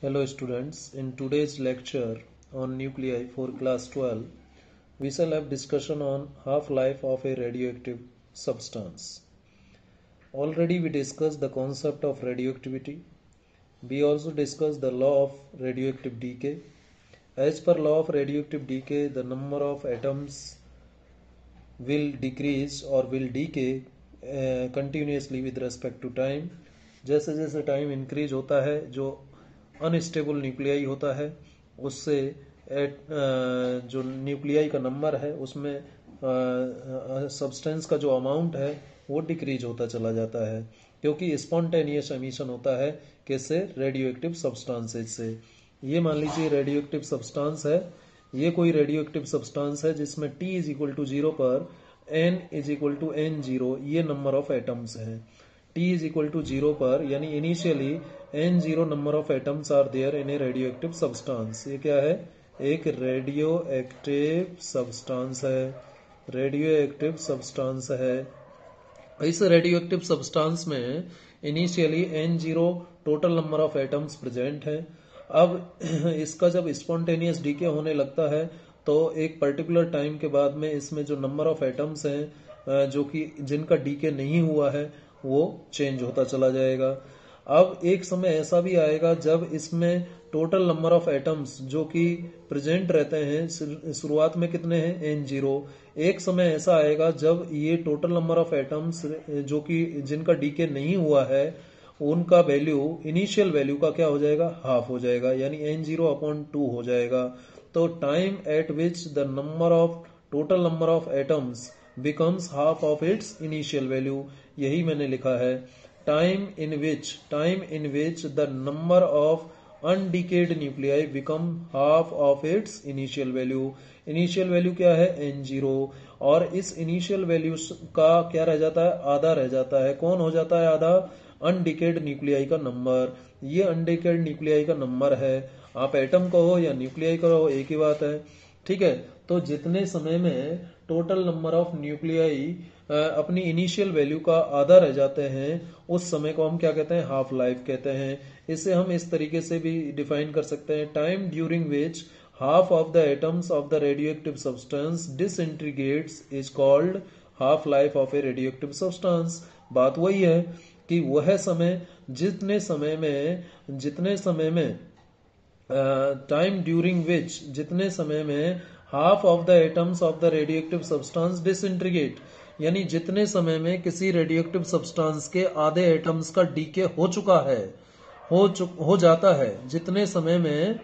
Hello students, in today's lecture on nuclei for class 12, we shall have discussion on half-life of a radioactive substance. Already we discussed the concept of radioactivity. We also discussed the law of radioactive decay. As per law of radioactive decay, the number of atoms will decrease or will decay continuously with respect to time. जैसे जैसे time increase होता है, जो unstable nuclei होता है उससे जो nuclei का नंबर है उसमें सब्सटेंस का जो अमाउंट है वो डिक्रीज होता चला जाता है, क्योंकि स्पॉन्टेनियस एमिशन होता है कैसे, रेडियो एक्टिव सब्सटेंसेज से। ये मान लीजिए रेडियो एक्टिव सब्सटेंस है, ये कोई रेडियो एक्टिव सब्सटेंस है जिसमें T इज इक्वल टू 0 पर N is equal to N0 ये नंबर ऑफ एटम्स है। T इज इक्वल टू 0 पर यानी initially N0 number of atoms are there in a radioactive substance. ये क्या है, एक रेडियो एक्टिव सब्सटेंस है, रेडियो एक्टिव सब्सटेंस है। इस रेडियो एक्टिव सब्सटेंस में initially N0 total number of atoms present है। अब इसका जब स्पॉन्टेनियस डीके होने लगता है तो एक पर्टिकुलर टाइम के बाद में इसमें जो नंबर ऑफ एटम्स हैं जो कि जिनका डीके नहीं हुआ है वो चेंज होता चला जाएगा। अब एक समय ऐसा भी आएगा जब इसमें टोटल नंबर ऑफ एटम्स जो कि प्रेजेंट रहते हैं, शुरुआत में कितने हैं N0, एक समय ऐसा आएगा जब ये टोटल नंबर ऑफ एटम्स जो कि जिनका डीके नहीं हुआ है उनका वैल्यू इनिशियल वैल्यू का क्या हो जाएगा, हाफ हो जाएगा, यानी N0/2 हो जाएगा। तो time at which the number of total number of atoms becomes half of its initial value, यही मैंने लिखा है। Time in which the number of undecayed nuclei become half of its initial value. Initial value क्या है, N0, और इस initial value का क्या रह जाता है, आधा रह जाता है। कौन हो जाता है आधा, अनडिकेड न्यूक्लियाई का नंबर। ये अनडिकेड न्यूक्लियाई का नंबर है, आप एटम कहो या न्यूक्लियाई कहो एक ही बात है, ठीक है। तो जितने समय में टोटल नंबर ऑफ न्यूक्लियाई अपनी इनिशियल वैल्यू का आधा रह जाते हैं उस समय को हम क्या कहते हैं, हाफ लाइफ कहते हैं। इसे हम इस तरीके से भी डिफाइन कर सकते हैं, time during which half of the atoms of the radioactive substance disintegrates is called half life of a radioactive substance। बात वही है कि वह समय जितने समय में टाइम ड्यूरिंग विच जितने समय में half of the atoms of the radioactive substance disintegrate, यानी जितने समय में किसी रेडियोएक्टिव सब्सटेंस के आधे एटम्स का डीके हो चुका है, हो जाता है, जितने समय में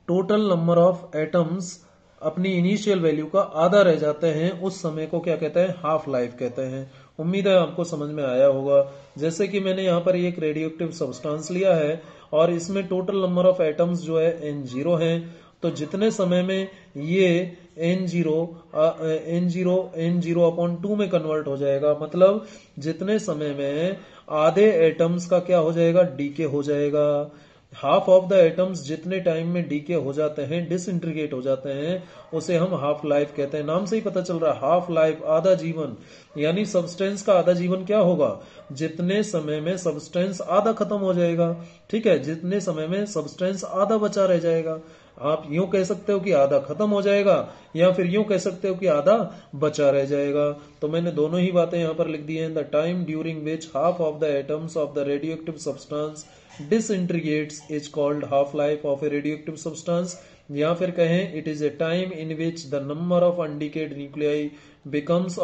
टोटल नंबर ऑफ एटम्स अपनी इनिशियल वैल्यू का आधा रह जाते हैं, उस समय को क्या कहते हैं, हाफ लाइफ कहते हैं। उम्मीद है आपको समझ में आया होगा। जैसे कि मैंने यहाँ पर एक रेडियोएक्टिव सब्सटेंस लिया है और इसमें टोटल नंबर ऑफ एटम्स जो है N0 हैं, तो जितने समय में ये N0/2 में कन्वर्ट हो जाएगा, मतलब जितने समय में आधे एटम्स का क्या हो जाएगा, डीके हो जाएगा। हाफ ऑफ द एटम्स जितने टाइम में डीके हो जाते हैं, डिसइंटीग्रेट हो जाते हैं, उसे हम हाफ लाइफ कहते हैं। नाम से ही पता चल रहा है, हाफ लाइफ, आधा जीवन, यानी सब्सटेंस का आधा जीवन क्या होगा, जितने समय में सब्सटेंस आधा खत्म हो जाएगा, ठीक है, जितने समय में सब्सटेंस आधा बचा रह जाएगा। आप यूं कह सकते हो कि आधा खत्म हो जाएगा, या फिर यूं कह सकते हो कि आधा बचा रह जाएगा। तो मैंने दोनों ही बातें यहां पर लिख दी हैं। The time during which half of the atoms of the radioactive substance disintegrates is called half life of a radioactive substance, या फिर कहें it is a time in which the number of undecayed nuclei becomes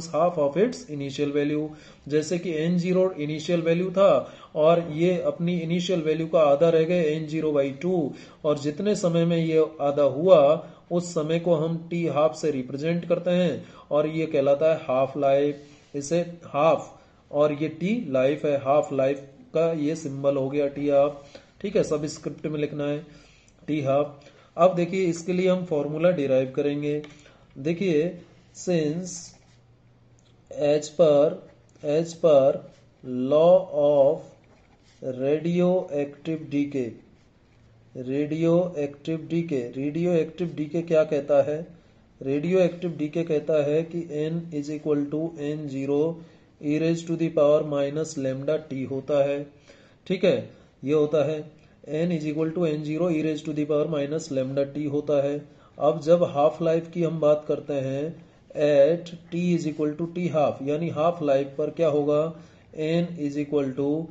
half of its initial value। जैसे कि N0 initial value था और ये अपनी initial value का आधा रह गए N0/2, और जितने समय में ये आधा हुआ उस समय को हम T हाफ से रिप्रेजेंट करते हैं और ये कहलाता है हाफ लाइफ। इसे हाफ और ये T लाइफ है, हाफ लाइफ का ये सिंबल हो गया T हाफ, ठीक है, सब स्क्रिप्ट में लिखना है T हाफ। अब देखिए इसके लिए हम फॉर्मूला डिराइव करेंगे। देखिए, since as per law of radioactive decay क्या कहता है, रेडियो एक्टिव डीके कहता है कि N is equal to N0 e⁻⁻ λT होता है, ठीक है। ये होता है n is equal to n0 e raise to the power minus lambda t होता है। अब जब हाफ लाइफ की हम बात करते हैं at t is equal to t half, यानी हाफ लाइफ पर क्या होगा, n इज इक्वल टू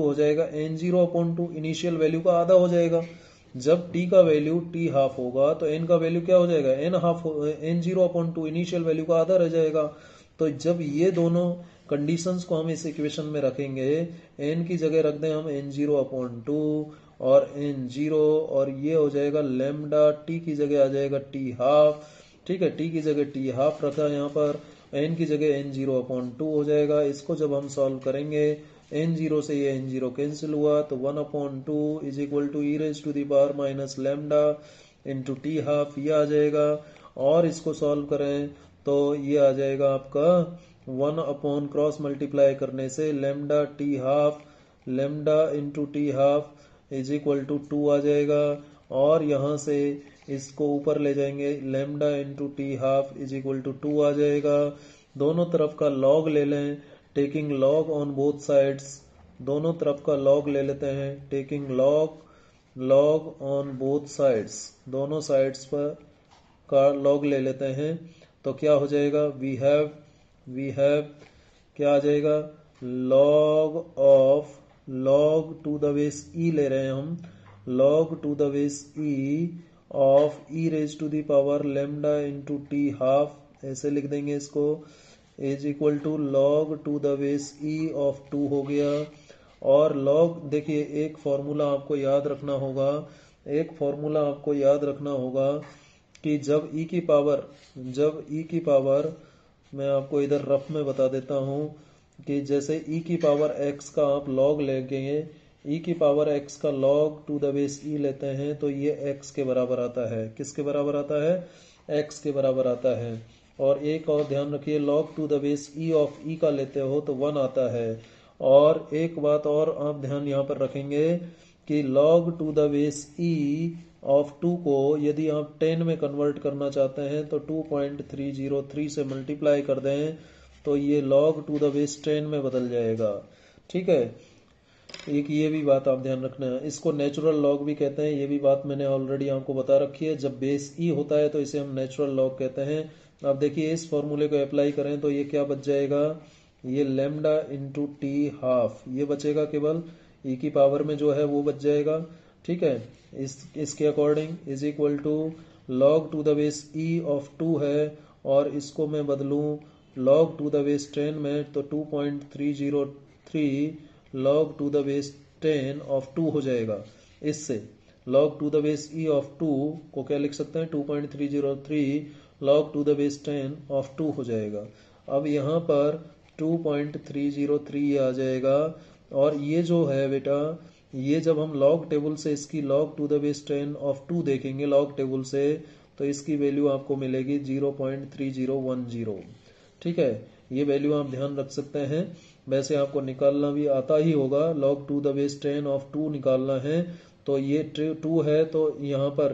हो जाएगा n0 upon two, initial value का आधा हो जाएगा। जब t का वैल्यू t हाफ होगा तो n का वैल्यू क्या हो जाएगा, n0 upon two, initial value का आधा रह जाएगा। तो जब ये दोनों कंडीशंस को हम इस इक्वेशन में रखेंगे, n की जगह रख दें हम n0 अपॉन टू और n0, और ये हो जाएगा लेमडा, t की जगह आ जाएगा t हाफ, ठीक है, t की जगह t हाफ रखा यहाँ पर, n की जगह n0 अपॉन टू हो जाएगा। इसको जब हम सॉल्व करेंगे n0 से ये n0 कैंसिल हुआ तो 1 upon two is equal to e raise to the power minus lambda into t half, ये आ जाएगा। और इसको सॉल्व करें तो ये आ जाएगा आपका 1 अपॉन क्रॉस मल्टीप्लाई करने से lambda t half, lambda into t half is equal to 2 आ जाएगा। और यहाँ से इसको ऊपर ले जाएंगे, lambda into t half is equal to 2 आ जाएगा। दोनों तरफ का लॉग ले लें, taking log on both sides, दोनों तरफ का लॉग ले लेते हैं, taking log on both sides, दोनों साइड्स पर का लॉग ले लेते हैं। तो क्या हो जाएगा, वी हैव क्या आ जाएगा, log to the base e ले रहे हैं हम, log to the base e of e raise to the power lambda into t half, ऐसे लिख देंगे इसको, is equal to log to the base e of 2 हो गया। और लॉग, देखिए एक फॉर्मूला आपको याद रखना होगा, कि जब e की पावर मैं आपको इधर रफ में बता देता हूं, कि जैसे e की पावर x का आप लॉग लेंगे, e की पावर x का log to the base e लेते हैं तो ये x के बराबर आता है, किसके बराबर आता है, x के बराबर आता है। और एक और ध्यान रखिए, log to the base e of e का लेते हो तो 1 आता है। और एक बात और आप ध्यान यहाँ पर रखेंगे कि log to the base e of 2 को यदि आप 10 में कन्वर्ट करना चाहते हैं तो 2.303 से मल्टीप्लाई कर दें तो ये लॉग टू द बेस 10 में बदल जाएगा, ठीक है। एक ये भी बात आप ध्यान रखना है, इसको नेचुरल लॉग भी कहते हैं, ये भी बात मैंने ऑलरेडी आपको बता रखी है। जब बेस ई होता है तो इसे हम नेचुरल लॉग कहते हैं। अब देखिए इस फॉर्मूले को अप्लाई करें तो ये क्या बच जाएगा, ये लेमडा इंटू टी हाफ, ये बचेगा, केवल ई की पावर में जो है वो बच जाएगा, ठीक है। इसके according is equal to log to the base e of 2 है, और इसको मैं बदलूं लॉग टू द बेस 10 में तो 2.303 log to the base 10 of 2 हो जाएगा। इससे log to the base e of 2 को क्या लिख सकते हैं, 2.303 log to the base 10 of 2 हो जाएगा। अब यहाँ पर 2.303 आ जाएगा। और ये जो है बेटा, ये जब हम लॉग टेबल से इसकी log to the base 10 of 2 देखेंगे लॉग टेबल से, तो इसकी वैल्यू आपको मिलेगी 0.3010, ठीक है। ये वैल्यू आप ध्यान रख सकते हैं। वैसे आपको निकालना भी आता ही होगा, log to the base 10 of 2 निकालना है तो ये 2 है तो यहाँ पर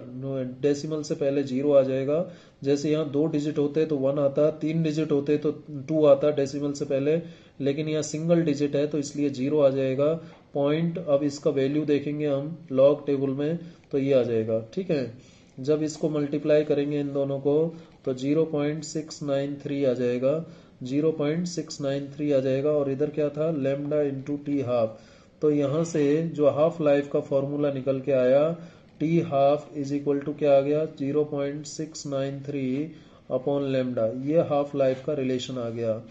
डेसिमल से पहले 0 आ जाएगा। जैसे यहाँ 2 डिजिट होते तो 1 आता, 3 डिजिट होते तो 2 आता डेसिमल से पहले, लेकिन यहाँ सिंगल डिजिट है तो इसलिए 0 आ जाएगा पॉइंट। अब इसका वैल्यू देखेंगे हम लॉग टेबल में तो ये आ जाएगा, ठीक है। जब इसको मल्टीप्लाई करेंगे इन दोनों को तो 0.693 आ जाएगा, 0.693 आ जाएगा। और इधर क्या था, लेमडा इंटू टी हाफ, तो यहाँ से जो हाफ लाइफ का फॉर्मूला निकल के आया, t half is equal to क्या आ गया, 0.693 अपॉन लेमडा, ये हाफ लाइफ का रिलेशन आ गया।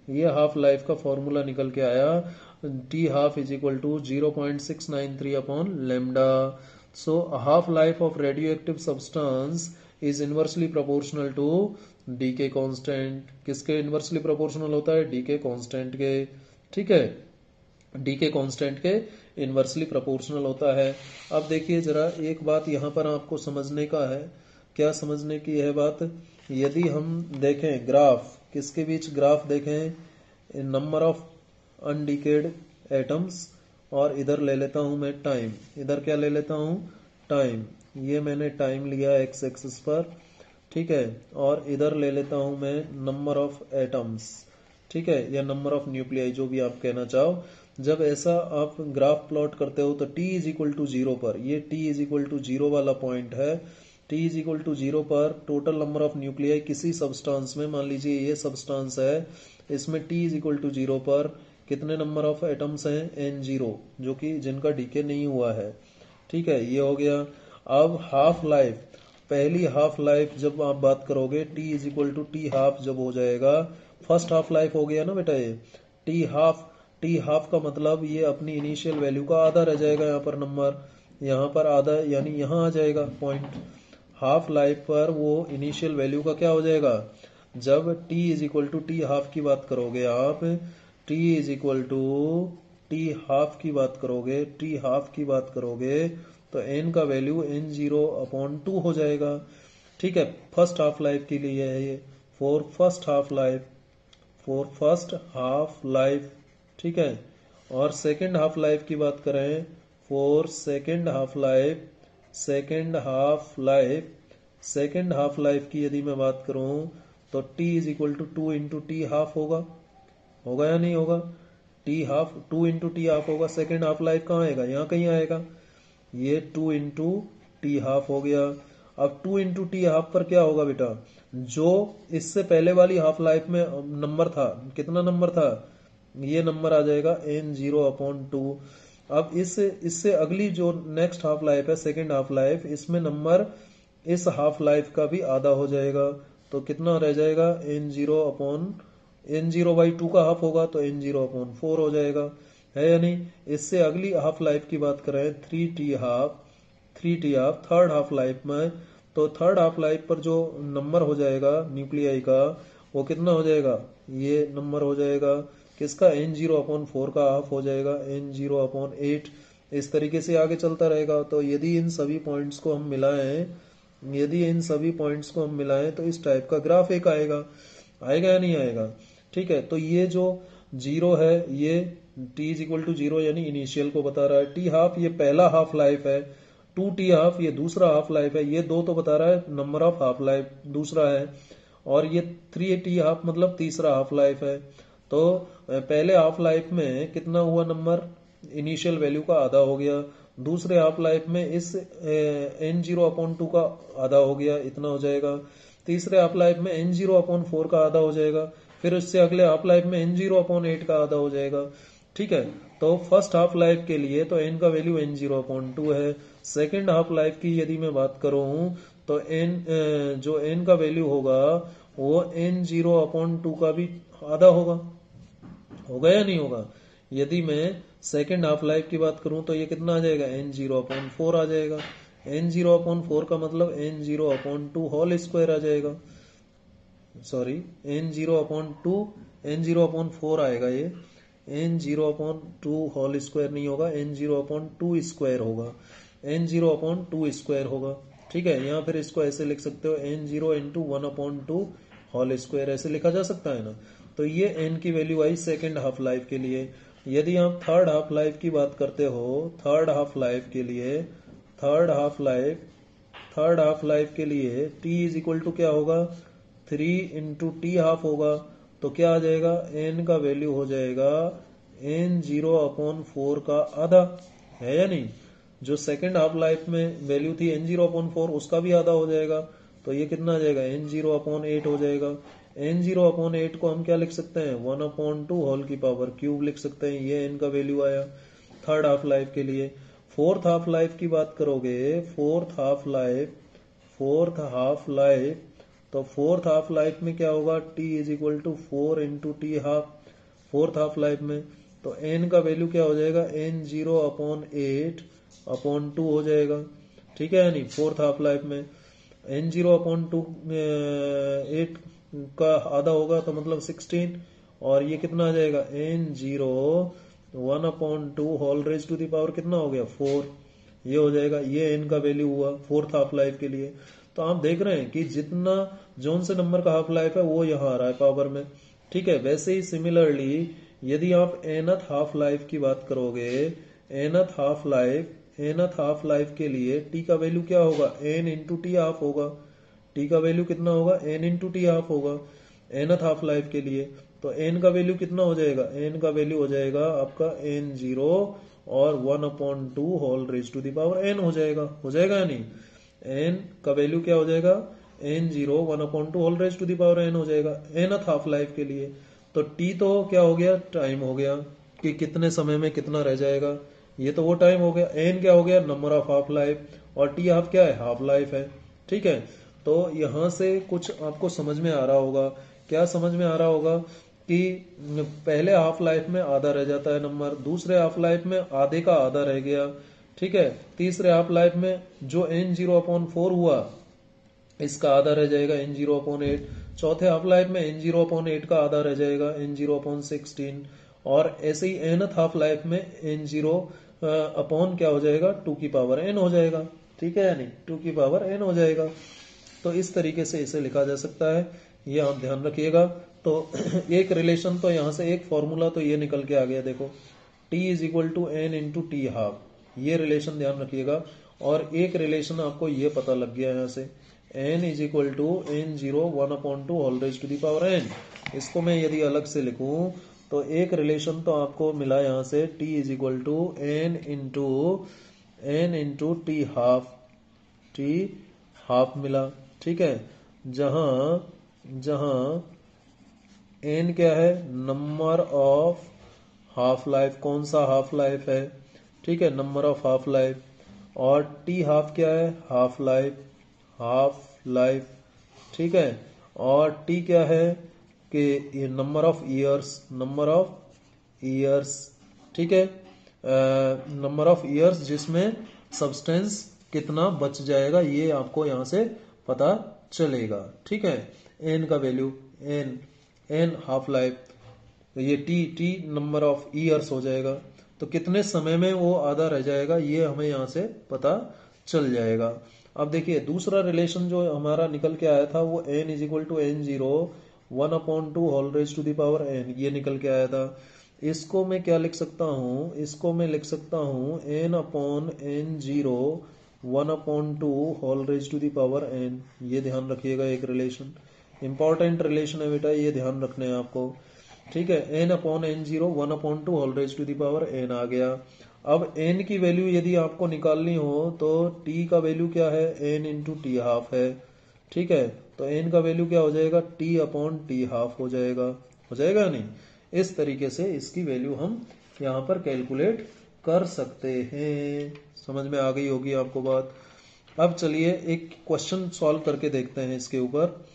ये हाफ लाइफ का फॉर्मूला निकल के आया, t half is equal to 0.693 upon lambda. So half life of radioactive substance is inversely proportional to decay constant. किसके इनवर्सली प्रोपोर्शनल होता है, डीके कांस्टेंट के, ठीक है, डीके कांस्टेंट के इनवर्सली प्रोपोर्शनल होता है। अब देखिए जरा एक बात यहाँ पर आपको समझने का है, क्या समझने की है बात, यदि हम देखें ग्राफ, किसके बीच ग्राफ देखें, नंबर ऑफ अनडिकेड एटम्स, और इधर ले लेता हूं मैं टाइम, इधर क्या ले लेता हूं, टाइम, ये मैंने टाइम लिया एक्स एक्सिस पर, ठीक है। और इधर ले लेता हूं मैं नंबर ऑफ एटम्स, ठीक है, या नंबर ऑफ न्यूक्लियाई, जो भी आप कहना चाहो। जब ऐसा आप ग्राफ प्लॉट करते हो तो t इज इक्वल टू 0 पर, ये t इज इक्वल टू 0 वाला पॉइंट है, t इज इक्वल टू 0 पर टोटल नंबर ऑफ न्यूक्लियाई किसी सब्सटेंस में, मान लीजिए ये सब्सटेंस है, इसमें t इज इक्वल टू 0 पर कितने नंबर ऑफ एटम्स हैं, n0, जो कि जिनका डीके नहीं हुआ है। ठीक है, ये हो गया। अब हाफ लाइफ, पहली हाफ लाइफ जब आप बात करोगे t is equal to t half जब हो जाएगा, फर्स्ट हाफ लाइफ हो गया ना बेटा, ये टी हाफ का मतलब ये अपनी इनिशियल वैल्यू का आधा रह जाएगा, यहाँ पर नंबर, यहाँ पर आधा यानी यहाँ आ जाएगा पॉइंट। हाफ लाइफ पर वो इनिशियल वैल्यू का क्या हो जाएगा, जब t is equal to t half की बात करोगे आप, t is equal to t half की बात करोगे, टी हाफ की बात करोगे तो n का वैल्यू n0/2 हो जाएगा। ठीक है, फर्स्ट हाफ लाइफ के लिए है ये, फॉर फर्स्ट हाफ लाइफ। ठीक है, और सेकेंड हाफ लाइफ की बात करें, फॉर सेकेंड हाफ लाइफ की यदि मैं बात करूं तो t is equal to 2 into t half होगा या नहीं होगा, t half 2 into t half होगा। सेकेंड हाफ लाइफ कहाँ आएगा, यहाँ कहीं आएगा, ये 2 इंटू टी हाफ हो गया। अब 2 इंटू टी हाफ पर क्या होगा बेटा, जो इससे पहले वाली हाफ लाइफ में नंबर था, कितना नंबर था, ये नंबर आ जाएगा n0/2। अब इससे अगली जो नेक्स्ट हाफ लाइफ है, सेकेंड हाफ लाइफ, इसमें नंबर इस हाफ लाइफ का भी आधा हो जाएगा, तो कितना रह जाएगा, n0/2 का हाफ होगा तो n0/4 हो जाएगा, है या नहीं। इससे अगली हाफ लाइफ की बात करें, 3t half, third half life में, तो थर्ड हाफ लाइफ पर जो नंबर हो जाएगा न्यूक्लियाई का, वो कितना हो जाएगा, ये नंबर हो जाएगा किसका, n0/4 का हाफ हो जाएगा, n0/8। इस तरीके से आगे चलता रहेगा। तो यदि इन सभी पॉइंट्स को हम मिलाएं तो इस टाइप का ग्राफ एक आएगा या नहीं आएगा। ठीक है, तो ये जो 0 है, ये t इज इक्वल टू 0 यानी इनिशियल को बता रहा है, टी हाफ ये पहला हाफ लाइफ है, 2t हाफ ये दूसरा हाफ लाइफ है, ये 2 तो बता रहा है नंबर ऑफ हाफ लाइफ दूसरा है, और ये 3t हाफ मतलब तीसरा हाफ लाइफ है। तो पहले हाफ लाइफ में कितना हुआ नंबर, इनिशियल वैल्यू का आधा हो गया, दूसरे हाफ लाइफ में इस n0/2 का आधा हो गया, इतना हो जाएगा, तीसरे हाफ लाइफ में n0/4 का आधा हो जाएगा, फिर उससे अगले हाफ लाइफ में n0/8 का आधा हो जाएगा। ठीक है, तो फर्स्ट हाफ लाइफ के लिए तो n का वैल्यू n0/2 है। सेकेंड हाफ लाइफ की यदि मैं बात करूं तो जो n का वैल्यू होगा वो n0/2 का भी आधा होगा या नहीं होगा। यदि मैं सेकेंड हाफ लाइफ की बात करूं तो ये कितना आ जाएगा, n0/4 आ जाएगा, n0/4 का मतलब n0/2 होल स्क्वायर आ जाएगा, सॉरी n0/4 आएगा, ये n0/2 होल स्क्वायर नहीं होगा, n0/2 स्क्वायर होगा, n0/2 स्क्वायर होगा। ठीक है, यहाँ फिर इसको ऐसे लिख सकते हो, n0 इंटू 1/2 होल स्क्वायर, ऐसे लिखा जा सकता है ना। तो ये n की वैल्यू आई सेकेंड हाफ लाइफ के लिए। यदि आप थर्ड हाफ लाइफ की बात करते हो, थर्ड हाफ लाइफ के लिए t इज इक्वल टू क्या होगा, 3 इंटू टी हाफ होगा, तो क्या आ जाएगा, n का वैल्यू हो जाएगा n0/4 का आधा, है या नहीं। जो सेकेंड हाफ लाइफ में वैल्यू थी n0/4 उसका भी आधा हो जाएगा, तो ये कितना आ जाएगा, n0/8 हो जाएगा। n0/8 को हम क्या लिख सकते हैं, 1/2 होल की पावर क्यूब लिख सकते हैं, ये n का वैल्यू आया थर्ड हाफ लाइफ के लिए। फोर्थ हाफ लाइफ की बात करोगे, फोर्थ हाफ लाइफ में क्या होगा, t is equal to 4 into t half, fourth half life में, तो n का वैल्यू क्या हो जाएगा, n0/8/2 हो जाएगा। ठीक है, यानी फोर्थ हाफ लाइफ में n0/2 8 का आधा होगा तो मतलब 16, और ये कितना आ जाएगा, n0 1/2 whole raise to the power कितना हो गया, 4, ये हो जाएगा, ये n का वैल्यू हुआ फोर्थ हाफ लाइफ के लिए। तो आप देख रहे हैं कि जितना जोन से नंबर का हाफ लाइफ है वो यहाँ आ रहा है पावर में। ठीक है, वैसे ही सिमिलरली यदि आप nth हाफ लाइफ की बात करोगे, nth हाफ लाइफ के लिए t का वैल्यू क्या होगा, n इंटू टी हाफ होगा, t का वैल्यू कितना होगा, n इंटू टी हाफ होगा nth हाफ लाइफ के लिए। तो n का वैल्यू कितना हो जाएगा, n का वैल्यू हो जाएगा आपका n0 और 1/2 whole raise to the power n हो जाएगा या नहीं। n का वैल्यू क्या हो जाएगा, n0 1/2 whole raise to the power n हो जाएगा nth हाफ लाइफ के लिए। तो t तो क्या हो गया, टाइम हो गया कि कितने समय में कितना रह जाएगा, ये तो वो टाइम हो गया। n क्या हो गया, नंबर ऑफ हाफ लाइफ, और t हाफ क्या है, हाफ लाइफ है। ठीक है, तो यहां से कुछ आपको समझ में आ रहा होगा। क्या समझ में आ रहा होगा कि पहले हाफ लाइफ में आधा रह जाता है नंबर, दूसरे हाफ लाइफ में आधे का आधा रह गया। ठीक है, तीसरे हाफ लाइफ में जो n0/4 हुआ इसका आधा रह जाएगा n0/8, चौथे हाफ लाइफ में n0/8 का आधा रह जाएगा n0/16, और ऐसे ही nth हाफ लाइफ में n0 अपॉन क्या हो जाएगा, 2 की पावर n हो जाएगा। ठीक है या नहीं, 2 की पावर n हो जाएगा। तो इस तरीके से इसे लिखा जा सकता है, ये आप ध्यान रखिएगा। तो एक रिलेशन तो यहां से एक फॉर्मूला तो ये निकल के आ गया, देखो t is equal to n into t half, ये रिलेशन ध्यान रखिएगा। और एक रिलेशन आपको ये पता लग गया यहाँ से, n is equal to n0 1/2 whole raise to the power n। इसको मैं यदि अलग से लिखूं तो एक रिलेशन तो आपको मिला यहाँ से, t is equal to n into t half मिला। ठीक है, जहां n क्या है, नंबर ऑफ हाफ लाइफ, कौन सा हाफ लाइफ है, ठीक है, नंबर ऑफ हाफ लाइफ, और टी हाफ क्या है, हाफ लाइफ। ठीक है, और टी क्या है कि नंबर ऑफ ईयर्स। ठीक है, नंबर ऑफ ईयर्स जिसमें सब्सटेंस कितना बच जाएगा, ये आपको यहां से पता चलेगा। ठीक है, n का वैल्यू n हाफ लाइफ, तो ये टी नंबर ऑफ ईयर्स हो जाएगा, तो कितने समय में वो आधा रह जाएगा ये हमें यहां से पता चल जाएगा। अब देखिए दूसरा रिलेशन जो हमारा निकल के आया था वो n is equal to n0 1/2 whole raise to the power n, ये निकल के आया था। इसको मैं क्या लिख सकता हूं, इसको मैं लिख सकता हूं n/n0 1/2 whole raise to the power n। ये ध्यान रखिएगा, एक रिलेशन इंपॉर्टेंट रिलेशन है बेटा, ये ध्यान रखना है आपको। ठीक है, n/n0 1/2 whole raise to the power n आ गया। अब n की वैल्यू यदि आपको निकालनी हो तो t का वैल्यू क्या है, n इंटू टी हाफ है। ठीक है, तो n का वैल्यू क्या हो जाएगा, t/t हाफ हो जाएगा नहीं। इस तरीके से इसकी वैल्यू हम यहाँ पर कैलकुलेट कर सकते हैं। समझ में आ गई होगी आपको बात। अब चलिए एक क्वेश्चन सॉल्व करके देखते हैं, इसके ऊपर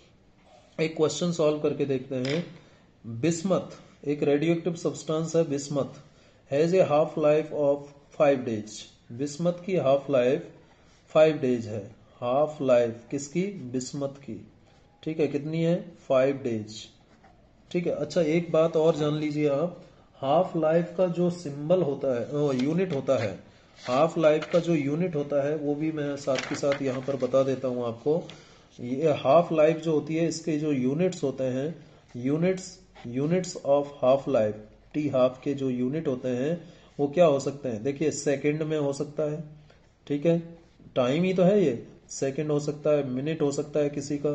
एक क्वेश्चन सॉल्व करके देखते हैं। बिस्मथ, एक रेडियोएक्टिव सब्सटेंस है bismuth, has a half life of 5 days. Bismuth की हाफ लाइफ 5 डेज है। हाफ लाइफ किसकी, बिस्मथ की। ठीक है, कितनी है, 5 डेज। ठीक है, अच्छा एक बात और जान लीजिए आप, हाफ लाइफ का जो सिंबल होता है, यूनिट होता है, हाफ लाइफ का जो यूनिट होता है वो भी मैं साथ के साथ यहाँ पर बता देता हूँ आपको। ये हाफ लाइफ जो होती है इसके जो यूनिट्स होते हैं, units of half life, T half के जो यूनिट होते हैं वो क्या हो सकते हैं, देखिए सेकंड में हो सकता है। ठीक है, टाइम ही तो है ये, सेकंड हो सकता है, मिनट हो सकता है किसी का,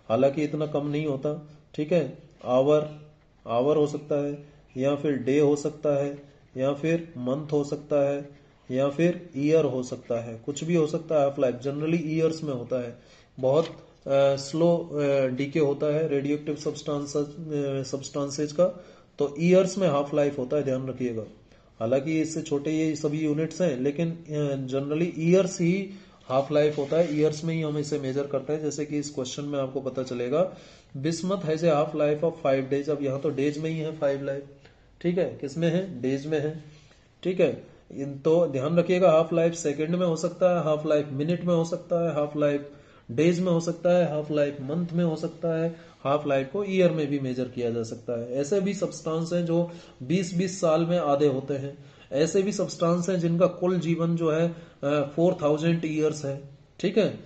हालांकि इतना कम नहीं होता। ठीक है, आवर हो सकता है, या फिर डे हो सकता है, या फिर मंथ हो सकता है, या फिर ईयर हो सकता है, कुछ भी हो सकता है। हाफ लाइफ जनरली ईयर्स में होता है, बहुत स्लो डीके होता है रेडियोएक्टिव सब्सटेंसेज का, तो ईयर्स में हाफ लाइफ होता है, ध्यान रखिएगा। हालांकि इससे छोटे ये सभी यूनिट्स हैं, लेकिन generally years he half life होता है, ईयर्स में ही हम इसे मेजर करते हैं। जैसे कि इस क्वेश्चन में आपको पता चलेगा bismuth has a half life of 5 days. अब यहाँ तो डेज में ही है 5 लाइफ। ठीक है, किसमें है, डेज में है। ठीक है, तो ध्यान रखिएगा हाफ लाइफ सेकंड में हो सकता है, हाफ लाइफ मिनट में हो सकता है, हाफ लाइफ डेज में हो सकता है, हाफ लाइफ मंथ में हो सकता है, हाफ लाइफ को ईयर में भी मेजर किया जा सकता है। ऐसे भी सब्सटेंस हैं जो 20-20 साल में आधे होते हैं। ऐसे भी सब्सटेंस हैं जिनका कुल जीवन जो है 4000 ईयर्स है। ठीक है,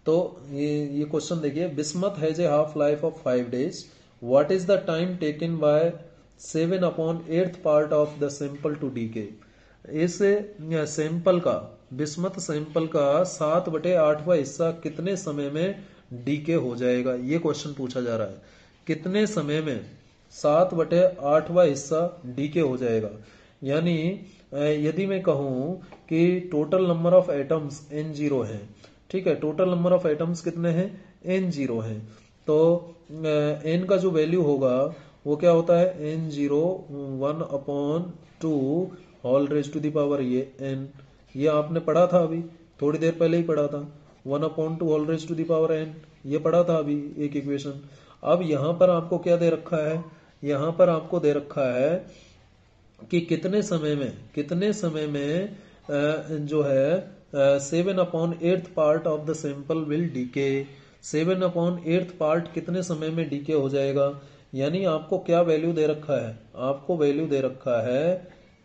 तो ये क्वेश्चन देखिए, bismuth has a half life of 5 days, what is the time taken by 7/8 part of the sample to decay. इस सैंपल का, बिस्मथ सैंपल का 7/8वां हिस्सा कितने समय में डीके हो जाएगा, ये क्वेश्चन पूछा जा रहा है। कितने समय में 7/8वां हिस्सा डीके हो जाएगा। यानी यदि मैं कहूं कि total number of atoms N0 है, ठीक है, टोटल नंबर ऑफ एटम्स कितने हैं, N0 है, तो N का जो वैल्यू होगा वो क्या होता है, N0 1/2 whole raise to the power ये N, ये आपने पढ़ा था अभी थोड़ी देर पहले ही पढ़ा था, 1/2 whole raise to the power N, ये पढ़ा था अभी एक इक्वेशन। अब यहां पर आपको क्या दे रखा है, यहां पर आपको दे रखा है कि कितने समय में जो है 7/8 part of the sample will decay, 7/8 part कितने समय में डीके हो जाएगा। यानी आपको क्या वैल्यू दे रखा है, आपको वैल्यू दे रखा है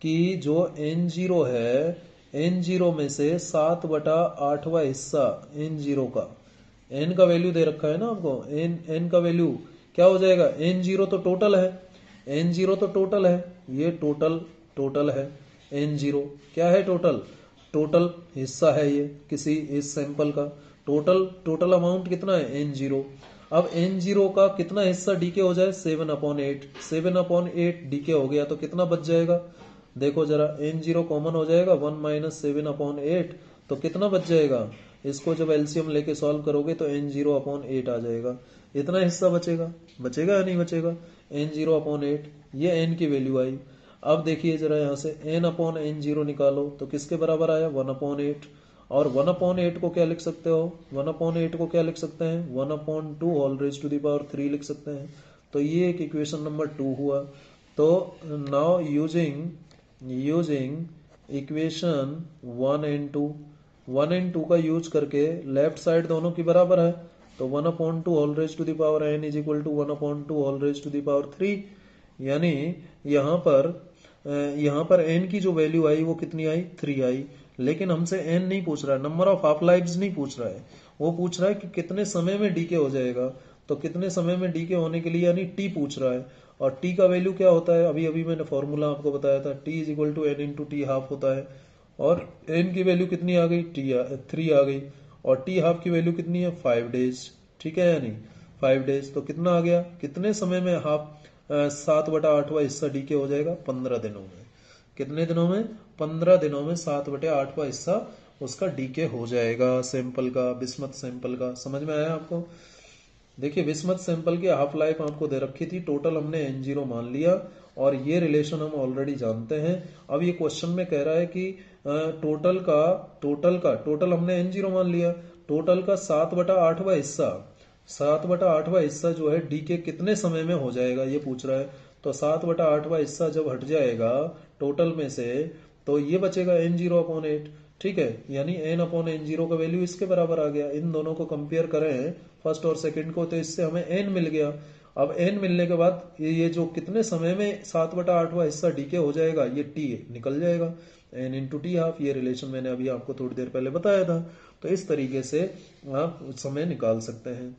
कि जो N0 है, N0 में से 7/8वां हिस्सा N0 का, N का वैल्यू दे रखा है ना आपको, N का वैल्यू क्या हो जाएगा, N0 तो टोटल है, N0 तो टोटल है, ये टोटल है, N0 क्या है, टोटल हिस्सा है ये किसी इस सैंपल का, टोटल अमाउंट कितना है N0। अब N0 का कितना हिस्सा डीके हो जाए, 7/8, 7/8 डीके हो गया तो कितना बच जाएगा, देखो जरा, N0 कॉमन हो जाएगा, 1 - 7/8, तो कितना बच जाएगा, इसको जब एलसीएम लेके सॉल्व करोगे तो N0/8 आ जाएगा, इतना हिस्सा बचेगा या नहीं बचेगा, N0/8, ये N की वैल्यू आई। अब देखिए जरा यहां से N/N0 निकालो तो किसके बराबर आया, 1/8, और 1/8 को क्या लिख सकते हो, 1/8 को क्या लिख सकते हैं, 1/2 whole raise to the power 3 लिख सकते हैं। तो ये एक इक्वेशन नंबर 2 हुआ। तो नाउ यूजिंग इक्वेशन 1 एंड 2 का यूज करके लेफ्ट साइड दोनों की बराबर है, तो 1/2 whole raise to the power n is equal to 1/2 whole raise to the power 3। यानी यहाँ पर n की जो वैल्यू आई वो कितनी आई, 3 आई। लेकिन हमसे n नहीं पूछ रहा है, नंबर ऑफ हाफ लाइव्स नहीं पूछ रहा है, वो पूछ रहा है कि कितने समय में डीके हो जाएगा। तो कितने समय में डीके होने के लिए यानी t पूछ रहा है, और t का वैल्यू क्या होता है, अभी मैंने फॉर्मूला आपको बताया था, t is equal to n into t half होता है, और n की वैल्यू कितनी आ गई, 3 आ गई, और t हाफ की वैल्यू कितनी है, 5 डेज, ठीक है या नहीं, 5 डेज। तो कितना आ गया, कितने समय में हाफ 7/8वां हिस्सा डीके हो जाएगा, 15 दिनों में। कितने दिनों में, 15 दिनों में 7/8वां हिस्सा उसका डीके हो जाएगा, सैंपल का, बिस्मथ सैंपल का। समझ में आया आपको। देखिए बिस्मथ सैंपल की हाफ लाइफ आपको दे रखी थी, टोटल हमने N0 मान लिया, और ये रिलेशन हम ऑलरेडी जानते हैं। अब ये क्वेश्चन में कह रहा है कि टोटल हमने N0 मान लिया, टोटल का 7/8वां हिस्सा जो है डीके कितने समय में हो जाएगा ये पूछ रहा है। तो 7/8वां हिस्सा जब हट जाएगा टोटल में से, तो ये बचेगा N0/8, ठीक है, यानी N/N0 का वैल्यू इसके बराबर आ गया। इन दोनों को कंपेयर करें फर्स्ट और सेकंड को, तो इससे हमें N मिल गया। अब N मिलने के बाद ये जो कितने समय में 7/8वां हिस्सा डीके हो जाएगा, ये T निकल जाएगा, N इंटू टी हाफ। ये रिलेशन मैंने अभी आपको थोड़ी देर पहले बताया था। तो इस तरीके से आप समय निकाल सकते हैं।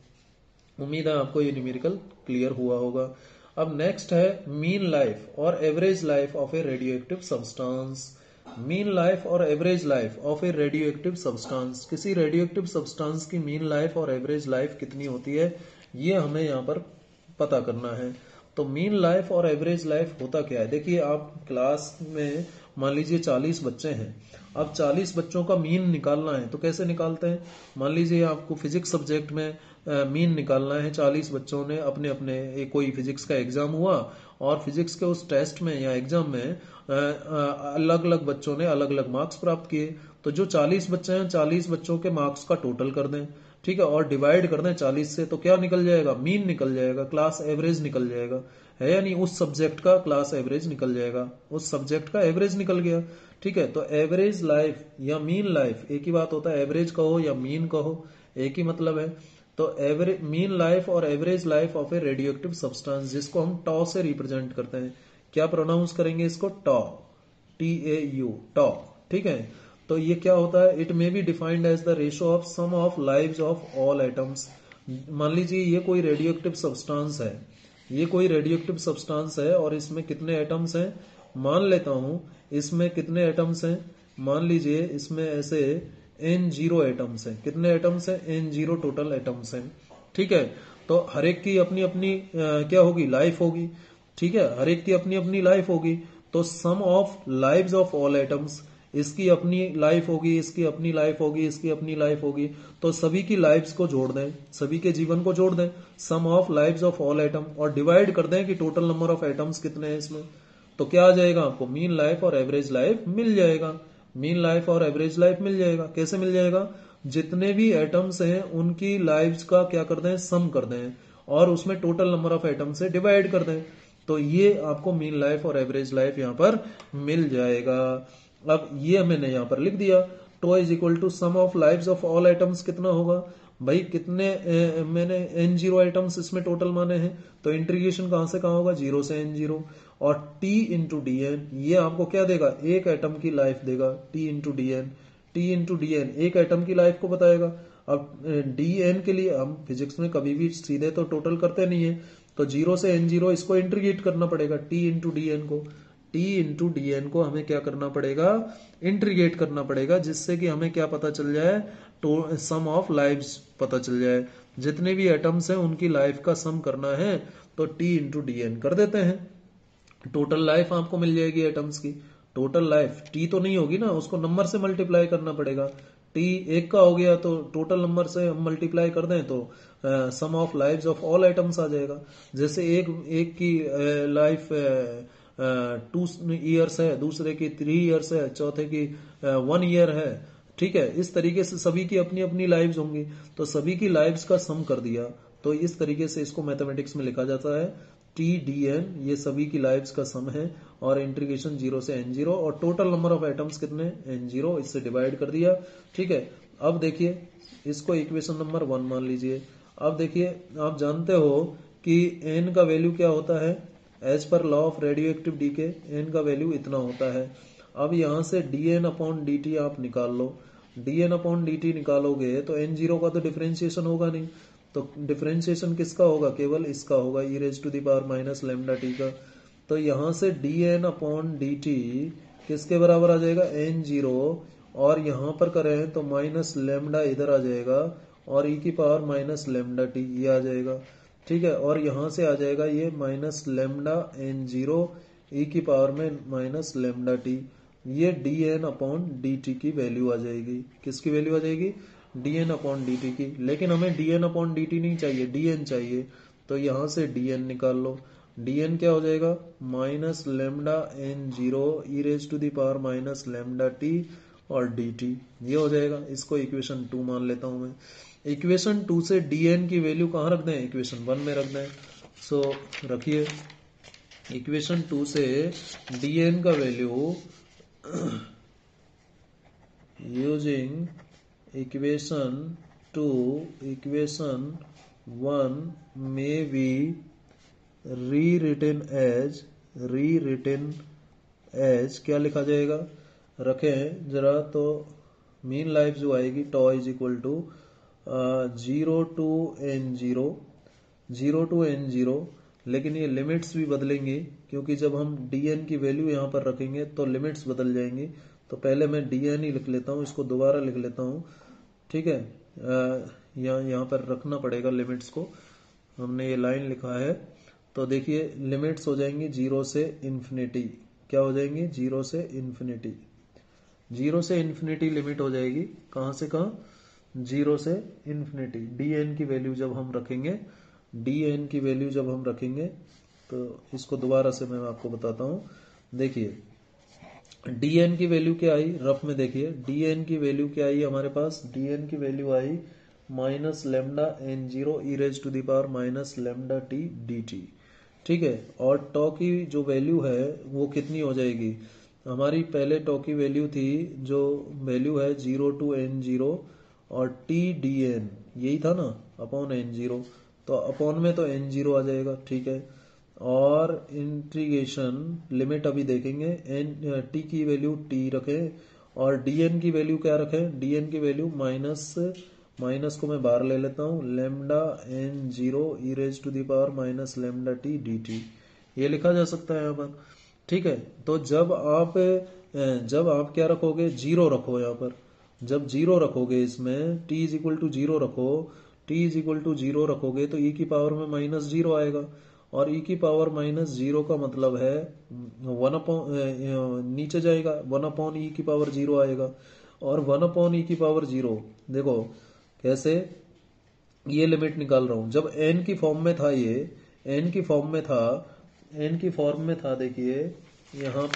उम्मीद है आपको ये न्यूमेरिकल क्लियर हुआ होगा। अब नेक्स्ट है मीन लाइफ और average life of a radioactive substance. Mean life और average life of a radioactive substance, किसी रेडियो एक्टिव सब्सटेंस की मीन लाइफ और एवरेज लाइफ कितनी होती है, ये हमें यहाँ पर पता करना है। तो मीन लाइफ और एवरेज लाइफ होता क्या है, देखिए आप क्लास में मान लीजिए 40 बच्चे हैं, अब 40 बच्चों का मीन निकालना है, तो कैसे निकालते हैं। मान लीजिए आपको फिजिक्स सब्जेक्ट में मीन निकालना है, 40 बच्चों ने अपने कोई फिजिक्स का एग्जाम हुआ, और फिजिक्स के उस टेस्ट में या एग्जाम में अलग अलग बच्चों ने अलग अलग मार्क्स प्राप्त किए। तो जो 40 बच्चे हैं, 40 बच्चों के मार्क्स का टोटल कर दें, ठीक है, और डिवाइड कर दें 40 से, तो क्या निकल जाएगा, मीन निकल जाएगा, क्लास एवरेज निकल जाएगा, है यानी उस सब्जेक्ट का क्लास एवरेज निकल जाएगा, उस सब्जेक्ट का एवरेज निकल गया, ठीक है। तो एवरेज लाइफ या मीन लाइफ एक ही बात होता है, एवरेज कहो या मीन कहो एक ही मतलब है। तो एवरेज मीन लाइफ और average life of a radioactive substance, जिसको हम टॉ से रिप्रेजेंट करते हैं, क्या प्रोनाउंस करेंगे इसको, टॉ, TAU, टॉ, ठीक है। तो ये क्या होता है, it may be defined as the ratio of sum of lives of all atoms. मान लीजिए ये कोई रेडियो एक्टिव सब्सटेंस है, ये कोई रेडियो एक्टिव सब्सटेंस है, और इसमें कितने एटम्स हैं, मान लेता हूं इसमें कितने एटम्स हैं, मान लीजिए इसमें ऐसे N0 एटम्स हैं। कितने एटम्स हैं, N0 टोटल एटम्स हैं, ठीक है। तो हर एक की अपनी अपनी क्या होगी, लाइफ होगी। ठीक है, हर एक की अपनी अपनी लाइफ होगी। तो sum of lives of all atoms, इसकी अपनी लाइफ होगी, इसकी अपनी लाइफ होगी, इसकी अपनी लाइफ होगी, तो सभी की लाइव्स को जोड़ दें, सभी के जीवन को जोड़ दें, sum of lives of all atom, और डिवाइड कर दें कि टोटल नंबर ऑफ एटम्स कितने हैं इसमें। तो क्या आ जाएगा आपको, मीन लाइफ और एवरेज लाइफ मिल जाएगा। मीन लाइफ और एवरेज लाइफ मिल जाएगा। कैसे मिल जाएगा, जितने भी एटम्स हैं उनकी लाइव्स का क्या कर दें, सम कर दें, और उसमें टोटल नंबर ऑफ एटम से डिवाइड कर दें। तो ये आपको मीन लाइफ और एवरेज लाइफ यहां पर मिल जाएगा। अब ये मैंने यहां पर लिख दिया, tau is equal to sum of lives of all atoms कितना होगा भाई, कितने मैंने n0 एटम्स इसमें टोटल माने हैं, तो इंटीग्रेशन कहां से कहां होगा, 0 से n0, और t इंटू डी एन, ये आपको क्या देगा, एक एटम की लाइफ देगा, t into d n, t into d n एक एटम की लाइफ को बताएगा। अब डी एन के लिए हम फिजिक्स में कभी भी सीधे तो टोटल करते नहीं है, तो 0 से n0 इसको इंटीग्रेट करना पड़ेगा, t इंटू डी एन को, t इंटू डी एन को हमें क्या करना पड़ेगा, इंटीग्रेट करना पड़ेगा, जिससे कि हमें क्या पता चल जाए, तो सम ऑफ लाइव्स पता चल जाए। जितने भी एटम्स हैं उनकी लाइफ का सम करना है, तो t इंटू डी एन कर देते हैं, टोटल लाइफ आपको मिल जाएगी एटम्स की। टोटल लाइफ टी तो नहीं होगी ना, उसको नंबर से मल्टीप्लाई करना पड़ेगा। टी एक का हो गया तो टोटल नंबर से हम मल्टीप्लाई कर दें तो sum of lives of all atoms आ जाएगा। जैसे एक की लाइफ 2 ईयर्स है, दूसरे की 3 ईयर्स है, चौथे की 1 ईयर है, ठीक है। इस तरीके से सभी की अपनी अपनी लाइव्स होंगी, तो सभी की लाइव्स का सम कर दिया, तो इस तरीके से इसको मैथमेटिक्स में लिखा जाता है टी डी एन, ये सभी की लाइव्स का सम है, और इंटीग्रेशन 0 से n0, और टोटल नंबर ऑफ एटम्स कितने, n0, इससे डिवाइड कर दिया, ठीक है। अब देखिए इसको इक्वेशन नंबर 1 मान लीजिए। अब देखिए आप जानते हो कि n का वैल्यू क्या होता है, as per law of radioactive decay n का वैल्यू इतना होता है। अब यहां से dn अपॉन dt आप निकाल लो, dn अपॉन dt निकालोगे तो n0 का तो डिफरेंशिएशन होगा नहीं, तो डिफरेंशिएशन किसका होगा, केवल इसका होगा, e raise to the power minus lambda t का। तो यहां से dn अपॉन dt किसके बराबर आ जाएगा, n0, और यहां पर करें तो माइनस लैम्डा इधर आ जाएगा, और e की पावर माइनस लैम्डा टी ये आ जाएगा, ठीक है। और यहां से आ जाएगा ये माइनस लैम्डा n0 e की पावर में माइनस लैम्डा टी, ये dn अपॉन dt की वैल्यू आ जाएगी। किसकी वैल्यू आ जाएगी, dn अपॉन dt की। लेकिन हमें dn अपॉन dt नहीं चाहिए, dn चाहिए, तो यहां से dn निकाल लो। dn क्या हो जाएगा, minus lambda n0 e raise to the power minus lambda t और dt, ये हो जाएगा। इसको इक्वेशन 2 मान लेता हूं मैं। इक्वेशन 2 से dn की वैल्यू कहां रख दें, इक्वेशन 1 में रख दें। सो रखिए, इक्वेशन 2 से dn का वैल्यू यूजिंग इक्वेशन 2 इक्वेशन 1 में बी रीरिटन एज क्या लिखा जाएगा, रखें जरा, तो मीन लाइफ जो आएगी tau is equal to 0 to n0, लेकिन ये लिमिट्स भी बदलेंगी, क्योंकि जब हम dn की वैल्यू यहाँ पर रखेंगे तो लिमिट्स बदल जाएंगी। तो पहले मैं dn ही लिख लेता हूँ, इसको दोबारा लिख लेता हूँ, ठीक है। यहाँ पर रखना पड़ेगा लिमिट्स को, हमने ये लाइन लिखा है, तो देखिए लिमिट्स हो जाएंगी 0 से इन्फिनिटी, क्या हो जाएंगी, 0 से इन्फिनिटी, 0 से इन्फिनिटी लिमिट हो जाएगी, कहां से कहां, 0 से इन्फिनिटी। dn की वैल्यू जब हम रखेंगे, dn की वैल्यू जब हम रखेंगे, तो इसको दोबारा से मैं आपको बताता हूं। देखिए dn की वैल्यू क्या आई, रफ में देखिए dn की वैल्यू क्या आई हमारे पास, dn की वैल्यू आई minus lambda n0 e raise to the power minus lambda t dt, ठीक है। और टॉ की जो वैल्यू है वो कितनी हो जाएगी, हमारी पहले टॉ की वैल्यू थी, जो वैल्यू है 0 टू n0 और t dn, यही था ना, अपॉन n0, तो अपॉन में तो n0 आ जाएगा, ठीक है। और इंटीग्रेशन लिमिट अभी देखेंगे, t की वैल्यू t रखें, और dn की वैल्यू क्या रखें, dn की वैल्यू माइनस को मैं बाहर ले लेता हूं, lambda n0 e raise to the power minus lambda t dt, ये लिखा जा सकता है यहाँ पर, ठीक है। तो जब आप क्या रखोगे, 0 रखो यहाँ पर, जब 0 रखोगे इसमें t इज इक्वल टू 0 रखो, t इज इक्वल टू 0 रखोगे तो e की पावर में माइनस 0 आएगा, और e की पावर माइनस 0 का मतलब है 1 अपॉन नीचे जाएगा, 1 अपॉन ई की पावर 0 आएगा, और 1 अपॉन ई की पावर 0 देखो कैसे ये लिमिट निकाल रहा हूं। जब n की फॉर्म में था, ये n की फॉर्म में था, n की फॉर्म में था, देखिए यहाँ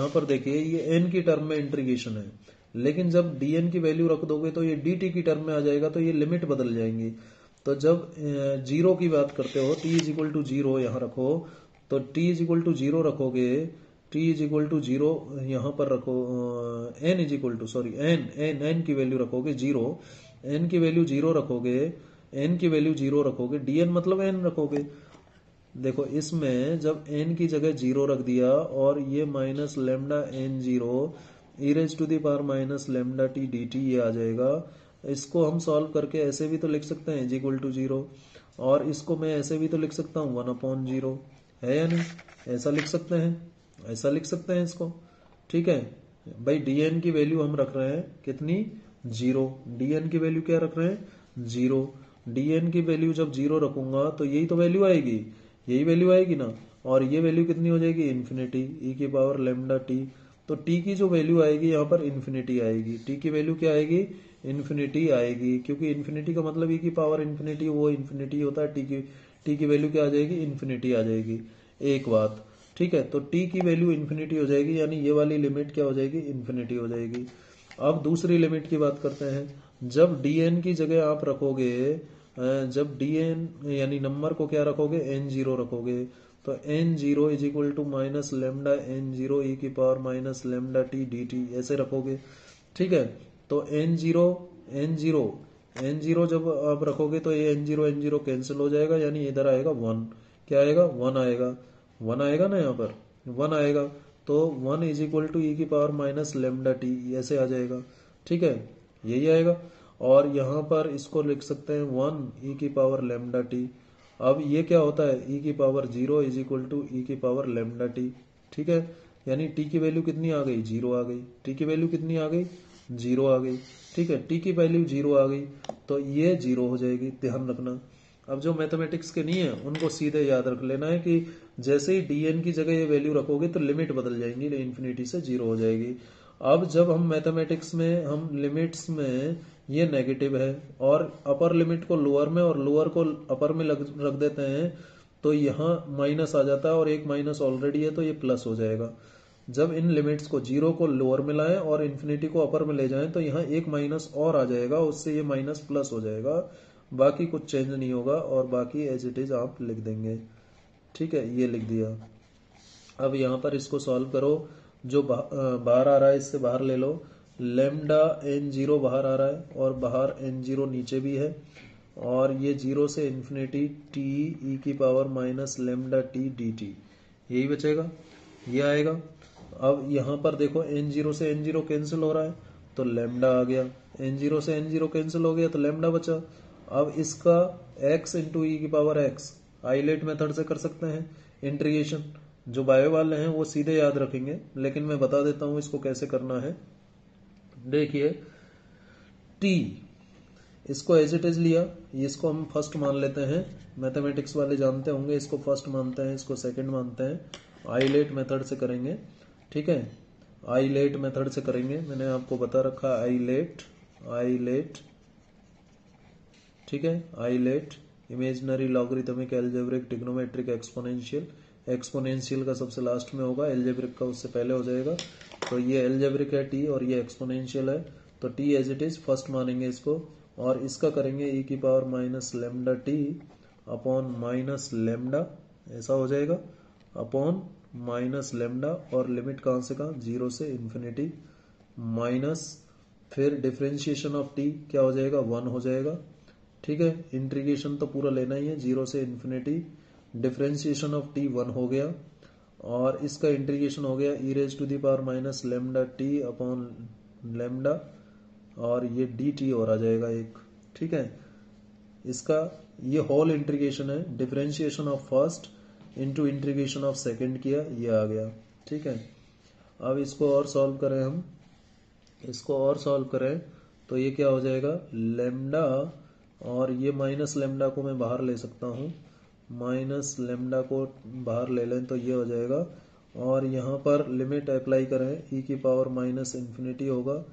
पर देखिए ये n की टर्म में इंटीग्रेशन है, लेकिन जब dn की वैल्यू रख दोगे तो ये dt की टर्म में आ जाएगा, तो ये लिमिट बदल जाएंगी। तो जब जीरो की बात करते हो, t is equal to zero यहाँ रखो, तो t is equal to zero रखोगे, t is equal to zero यहाँ पर रखो, n is equal to sorry n की वैल्यू रखोगे जीरो, n की वैल्यू जीरो रखोगे, n की वैल्यू जीरो रखोगे, dn मतलब n रखोगे। देखो इसमें जब n की जगह जीरो रख दिया और ये minus lambda n zero e raise to the power minus lambda t d t ये आ जाएगा। इसको हम सॉल्व करके ऐसे भी तो लिख सकते हैं इज इक्वल टू जीरो, और इसको मैं ऐसे भी तो लिख सकता हूँ 1 अपॉन जीरो, है या नहीं? ऐसा लिख सकते हैं, ऐसा लिख सकते हैं इसको। ठीक है भाई, dn की वैल्यू हम रख रहे हैं कितनी? जीरो। dn की वैल्यू क्या रख रहे हैं? जीरो। dn की वैल्यू जब जीरो रखूंगा तो यही तो वैल्यू आएगी, यही वैल्यू आएगी ना, और ये वैल्यू कितनी हो जाएगी? इन्फिनिटी ई की पावर लेमडा टी। तो टी की जो वैल्यू आएगी यहाँ पर इन्फिनिटी आएगी, टी की वैल्यू क्या आएगी? इन्फिनिटी आएगी, क्योंकि इन्फिनिटी का मतलब ई की पावर इन्फिनिटी वो इन्फिनिटी होता है, टी की वैल्यू क्या आ जाएगी? इन्फिनिटी आ जाएगी। एक बात ठीक है, तो टी की वैल्यू इन्फिनिटी हो जाएगी, यानी ये वाली लिमिट क्या हो जाएगी? इन्फिनिटी हो जाएगी। अब दूसरी लिमिट की बात करते हैं। जब dn की जगह आप रखोगे, जब dn यानी नंबर को क्या रखोगे? n0 रखोगे, तो n0 is equal to minus lambda n0 e की power minus lambda t d t ऐसे रखोगे। ठीक है, तो n0 जब आप रखोगे तो ये n0 कैंसिल हो जाएगा, यानी इधर आएगा 1। क्या आएगा? 1 आएगा, 1 आएगा ना, यहाँ पर 1 आएगा, तो 1 इज इक्वल टू ई की पावर माइनस लेमडा टी ऐसे आ जाएगा। ठीक है, यही आएगा। और यहाँ पर इसको लिख सकते हैं 1 ई की पावर लेमडा टी। अब ये क्या होता है? ई की पावर 0 इज इक्वल टू ई की पावर लेमडा टी। ठीक है, यानी टी की वैल्यू कितनी आ गई? 0 आ गई। टी की वैल्यू कितनी आ गई? 0 आ गई। ठीक है, टी की वैल्यू 0 आ गई, तो ये 0 हो जाएगी, ध्यान रखना। अब जो मैथमेटिक्स के नहीं है उनको सीधे याद रख लेना है कि जैसे ही dn की जगह ये वैल्यू रखोगे तो लिमिट बदल जाएंगी, इन्फिनिटी से 0 हो जाएगी। अब जब हम मैथमेटिक्स में हम लिमिट्स में ये नेगेटिव है और अपर लिमिट को लोअर में और लोअर को अपर में रख देते हैं, तो यहाँ माइनस आ जाता है और एक माइनस ऑलरेडी है, तो ये प्लस हो जाएगा। जब इन लिमिट्स को जीरो को लोअर में लाएं और इन्फिनिटी को अपर में ले जाएं तो यहाँ एक माइनस और आ जाएगा, उससे ये माइनस प्लस हो जाएगा। बाकी कुछ चेंज नहीं होगा और बाकी एज इट इज आप लिख देंगे। ठीक है, ये लिख दिया। अब यहाँ पर इसको सॉल्व करो, जो बाहर आ रहा है इससे बाहर ले लो, लेमडा n0 बाहर आ रहा है और बाहर n0 नीचे भी है, और ये 0 से इन्फिनिटी टी ई की power minus lambda t d T, यही बचेगा, ये आएगा। अब यहाँ पर देखो n0 से n0 कैंसिल हो रहा है तो लेमडा आ गया, n0 से n0 कैंसिल हो गया तो लेमडा बचा। अब इसका x इंटू ई की पावर x आइलेट मेथड से कर सकते हैं इंटीग्रेशन। जो बायो वाले हैं वो सीधे याद रखेंगे, लेकिन मैं बता देता हूं इसको कैसे करना है। देखिए t, इसको एज इट इज लिया, इसको हम फर्स्ट मान लेते हैं, मैथमेटिक्स वाले जानते होंगे, इसको फर्स्ट मानते हैं, इसको सेकंड मानते हैं, आइलेट मेथड से करेंगे। ठीक है, आइलेट मेथड से करेंगे, मैंने आपको बता रखा आइलेट। ठीक है, ILATE imaginary logarithmic algebraic trigonometric exponential का सबसे लास्ट में होगा, एल्जेब्रिक का उससे पहले हो जाएगा। तो ये एल्जेब्रिक है टी और ये एक्सपोनेंशियल है, तो t as it is first मानेंगे इसको, और इसका करेंगे ई की power minus lambda t upon minus lambda, ऐसा हो जाएगा, अपॉन माइनस लेमडा, और लिमिट कहाँ से कहाँ? 0 से इन्फिनिटी, माइनस फिर डिफ्रेंशिएशन ऑफ टी क्या हो जाएगा? 1 हो जाएगा। ठीक है, इंटीग्रेशन तो पूरा लेना ही है, 0 से इन्फिनिटी, डिफ्रेंशिएशन ऑफ टी 1 हो गया, और इसका इंटीग्रेशन हो गया e raise to the power minus lambda t upon lambda, और ये डी टी और आ जाएगा एक। ठीक है, इसका ये होल इंटीग्रेशन है, differentiation of first into integration of second किया, ये आ गया। ठीक है, अब इसको और सॉल्व करें हम, इसको और सॉल्व करें तो ये क्या हो जाएगा? लेमडा, और ये माइनस लेमडा को मैं बाहर ले सकता हूँ, माइनस लेमडा को बाहर ले लें तो ये हो जाएगा, और यहाँ पर लिमिट अप्लाई करें, ई की पावर माइनस इन्फिनिटी होगा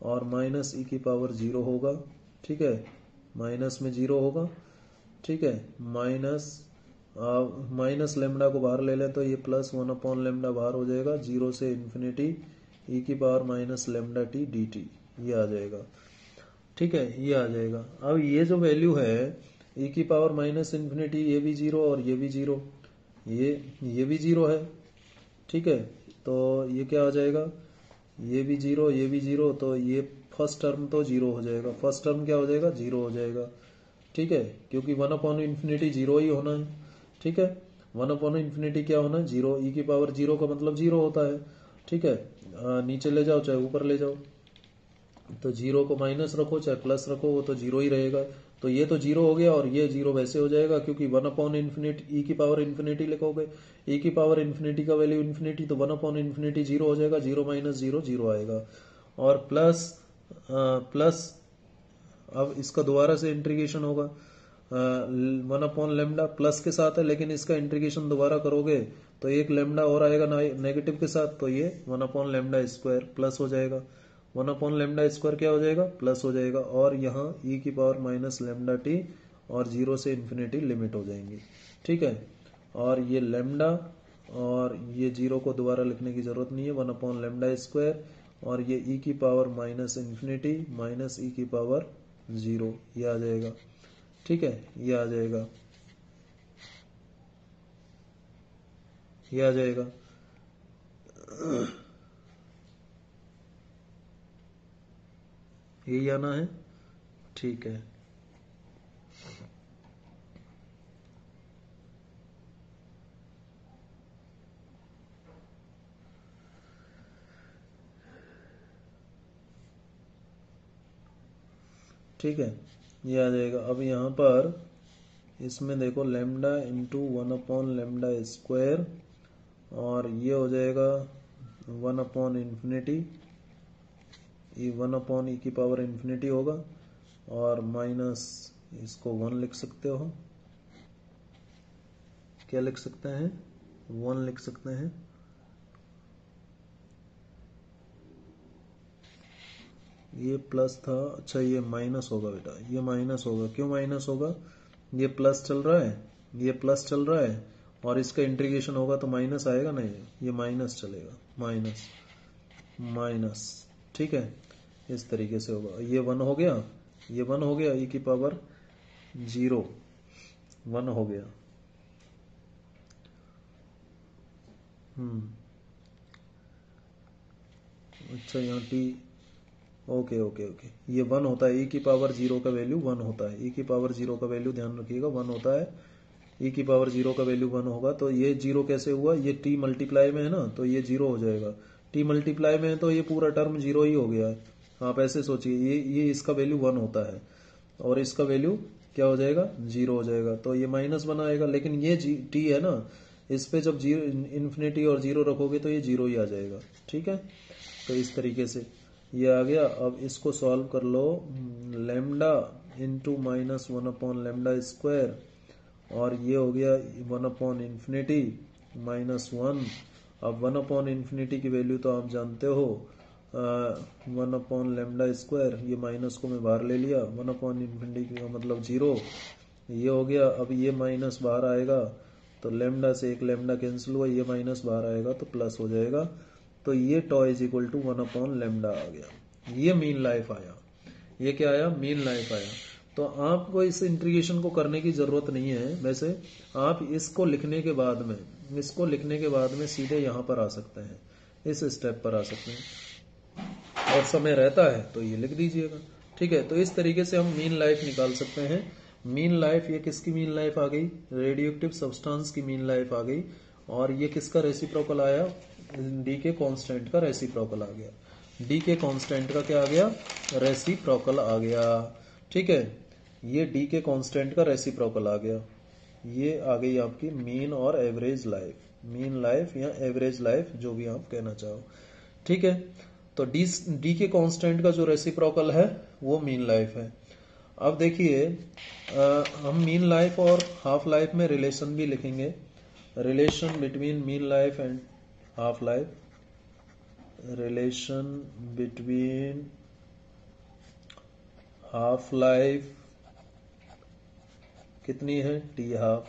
और माइनस ई की पावर 0 होगा। ठीक है, माइनस में 0 होगा। ठीक है, माइनस लेमडा को बाहर ले लें तो ये प्लस 1 लेमडा बाहर हो जाएगा, 0 से इन्फिनिटी ई की power minus lambda t d t, ये आ जाएगा। ठीक है, ये आ जाएगा। अब ये जो वैल्यू है ई की पावर माइनस इन्फिनिटी, ये भी 0 और ये भी 0, ये भी 0 है। ठीक है, तो ये क्या आ जाएगा, ये भी 0, ये भी 0, तो ये फर्स्ट टर्म तो 0 हो जाएगा। फर्स्ट टर्म क्या हो जाएगा, 0 हो जाएगा। ठीक है, क्योंकि 1/इन्फिनिटी 0 ही होना है। ठीक है, 1/इन्फिनिटी क्या होना है, 0। ई की पावर 0 का मतलब 0 होता है। ठीक है, नीचे ले जाओ चाहे ऊपर ले जाओ, तो 0 को माइनस रखो चाहे प्लस रखो, वो तो 0 ही रहेगा। तो ये तो 0 हो गया और ये 0 वैसे हो जाएगा, क्योंकि 1/इन्फिनिटी ई की पावर इन्फिनिटी लिखोगे, ई की पावर इन्फिनिटी का वैल्यू इन्फिनिटी, तो 1/इन्फिनिटी 0 हो जाएगा, 0 माइनस 0 0 आएगा। और प्लस अब इसका दोबारा से इंटीग्रेशन होगा, 1/लेमडा प्लस के साथ है, लेकिन इसका इंटीग्रेशन दोबारा करोगे तो एक लेमडा और आएगा नेगेटिव के साथ, तो ये 1/लेमडा स्क्वायर प्लस हो जाएगा। 1/लेमडा स्क्वायर क्या हो जाएगा, प्लस हो जाएगा। और यहाँ ई की पावर माइनस लेमडा टी और 0 से इन्फिनिटी लिमिट हो जाएंगी। ठीक है, और ये लेमडा और ये 0 को दोबारा लिखने की जरूरत नहीं है, 1/लेमडा स्क्वायर, और ये ई की पावर माइनस इन्फिनिटी माइनस ई की पावर 0, ये आ जाएगा। ठीक है, ये आ जाएगा, ये आ जाएगा। यही आना है। ठीक है, ठीक है, ये आ जाएगा। अब यहाँ पर इसमें देखो लेमडा इंटू 1/लेमडा स्क्वायर, और ये हो जाएगा 1/इन्फिनिटी, ये 1/ई की पावर इन्फिनिटी होगा, और माइनस इसको 1 लिख सकते हो। क्या लिख सकते हैं, 1 लिख सकते हैं। ये प्लस था, अच्छा ये माइनस होगा बेटा, ये माइनस होगा। क्यों माइनस होगा, ये प्लस चल रहा है, ये प्लस चल रहा है, और इसका इंटीग्रेशन होगा तो माइनस आएगा ना, ये माइनस चलेगा, माइनस माइनस। ठीक है, इस तरीके से होगा। ये 1 हो गया, ये 1 हो गया, ई की पावर 0 1 हो गया। अच्छा यहाँ टी, ओके ओके ओके, ये 1 होता है, ई की पावर 0 का वैल्यू 1 होता है। ई की पावर 0 का वैल्यू ध्यान रखिएगा 1 होता है। ई की पावर 0 का वैल्यू 1 होगा, तो ये 0 कैसे हुआ, ये टी मल्टीप्लाई में है ना, तो ये 0 हो जाएगा। टी मल्टीप्लाई में है तो ये पूरा टर्म 0 ही हो गया है। आप ऐसे सोचिए, ये इसका वैल्यू 1 होता है और इसका वैल्यू क्या हो जाएगा, 0 हो जाएगा, तो ये माइनस बनाएगा। लेकिन ये टी है ना, इस पे जब इन्फिनिटी और 0 रखोगे तो ये 0 ही आ जाएगा। ठीक है, तो इस तरीके से ये आ गया। अब इसको सॉल्व कर लो, लेमडा इंटू माइनस 1/लेमडा स्क्वायर, और ये हो गया 1/इन्फिनिटी माइनस 1। अब 1/इन्फिनिटी की वैल्यू तो आप जानते हो, 1/लेमडा स्क्वायर, ये माइनस को मैं बाहर ले लिया, 1/इन्फिनिटी का मतलब 0, ये हो गया। अब ये माइनस बाहर आएगा तो लेमडा से एक लेमडा कैंसिल हुआ, ये माइनस बाहर आएगा तो प्लस हो जाएगा। तो ये टॉ इज इक्वल टू 1/लेमडा आ गया। ये मीन लाइफ आया, ये क्या आया, मीन लाइफ आया। तो आपको इस इंटीग्रेशन को करने की जरूरत नहीं है। वैसे आप इसको लिखने के बाद में सीधे यहाँ पर आ सकते हैं, इस स्टेप पर आ सकते हैं, और समय रहता है तो ये लिख दीजिएगा। ठीक है, तो इस तरीके से हम मीन लाइफ निकाल सकते हैं। मीन लाइफ, ये किसकी मीन लाइफ आ गई, रेडियो एक्टिव सब्सटेंस की मीन लाइफ आ गई। और ये किसका रेसिप्रोकल आया, डी के कांस्टेंट का रेसिप्रोकल आ गया। डी के कांस्टेंट का क्या आ गया, रेसिप्रोकल आ गया। ठीक है, ये डी के कांस्टेंट का रेसिप्रोकल आ गया। ये आ गई आपकी मीन और एवरेज लाइफ, मीन लाइफ या एवरेज लाइफ, जो भी आप कहना चाहो। ठीक है, तो डी के कांस्टेंट का जो रेसिप्रोकल है वो मीन लाइफ है। अब देखिए हम मीन लाइफ और हाफ लाइफ में रिलेशन भी लिखेंगे, relation between mean life and half life, relation between half life कितनी है T half,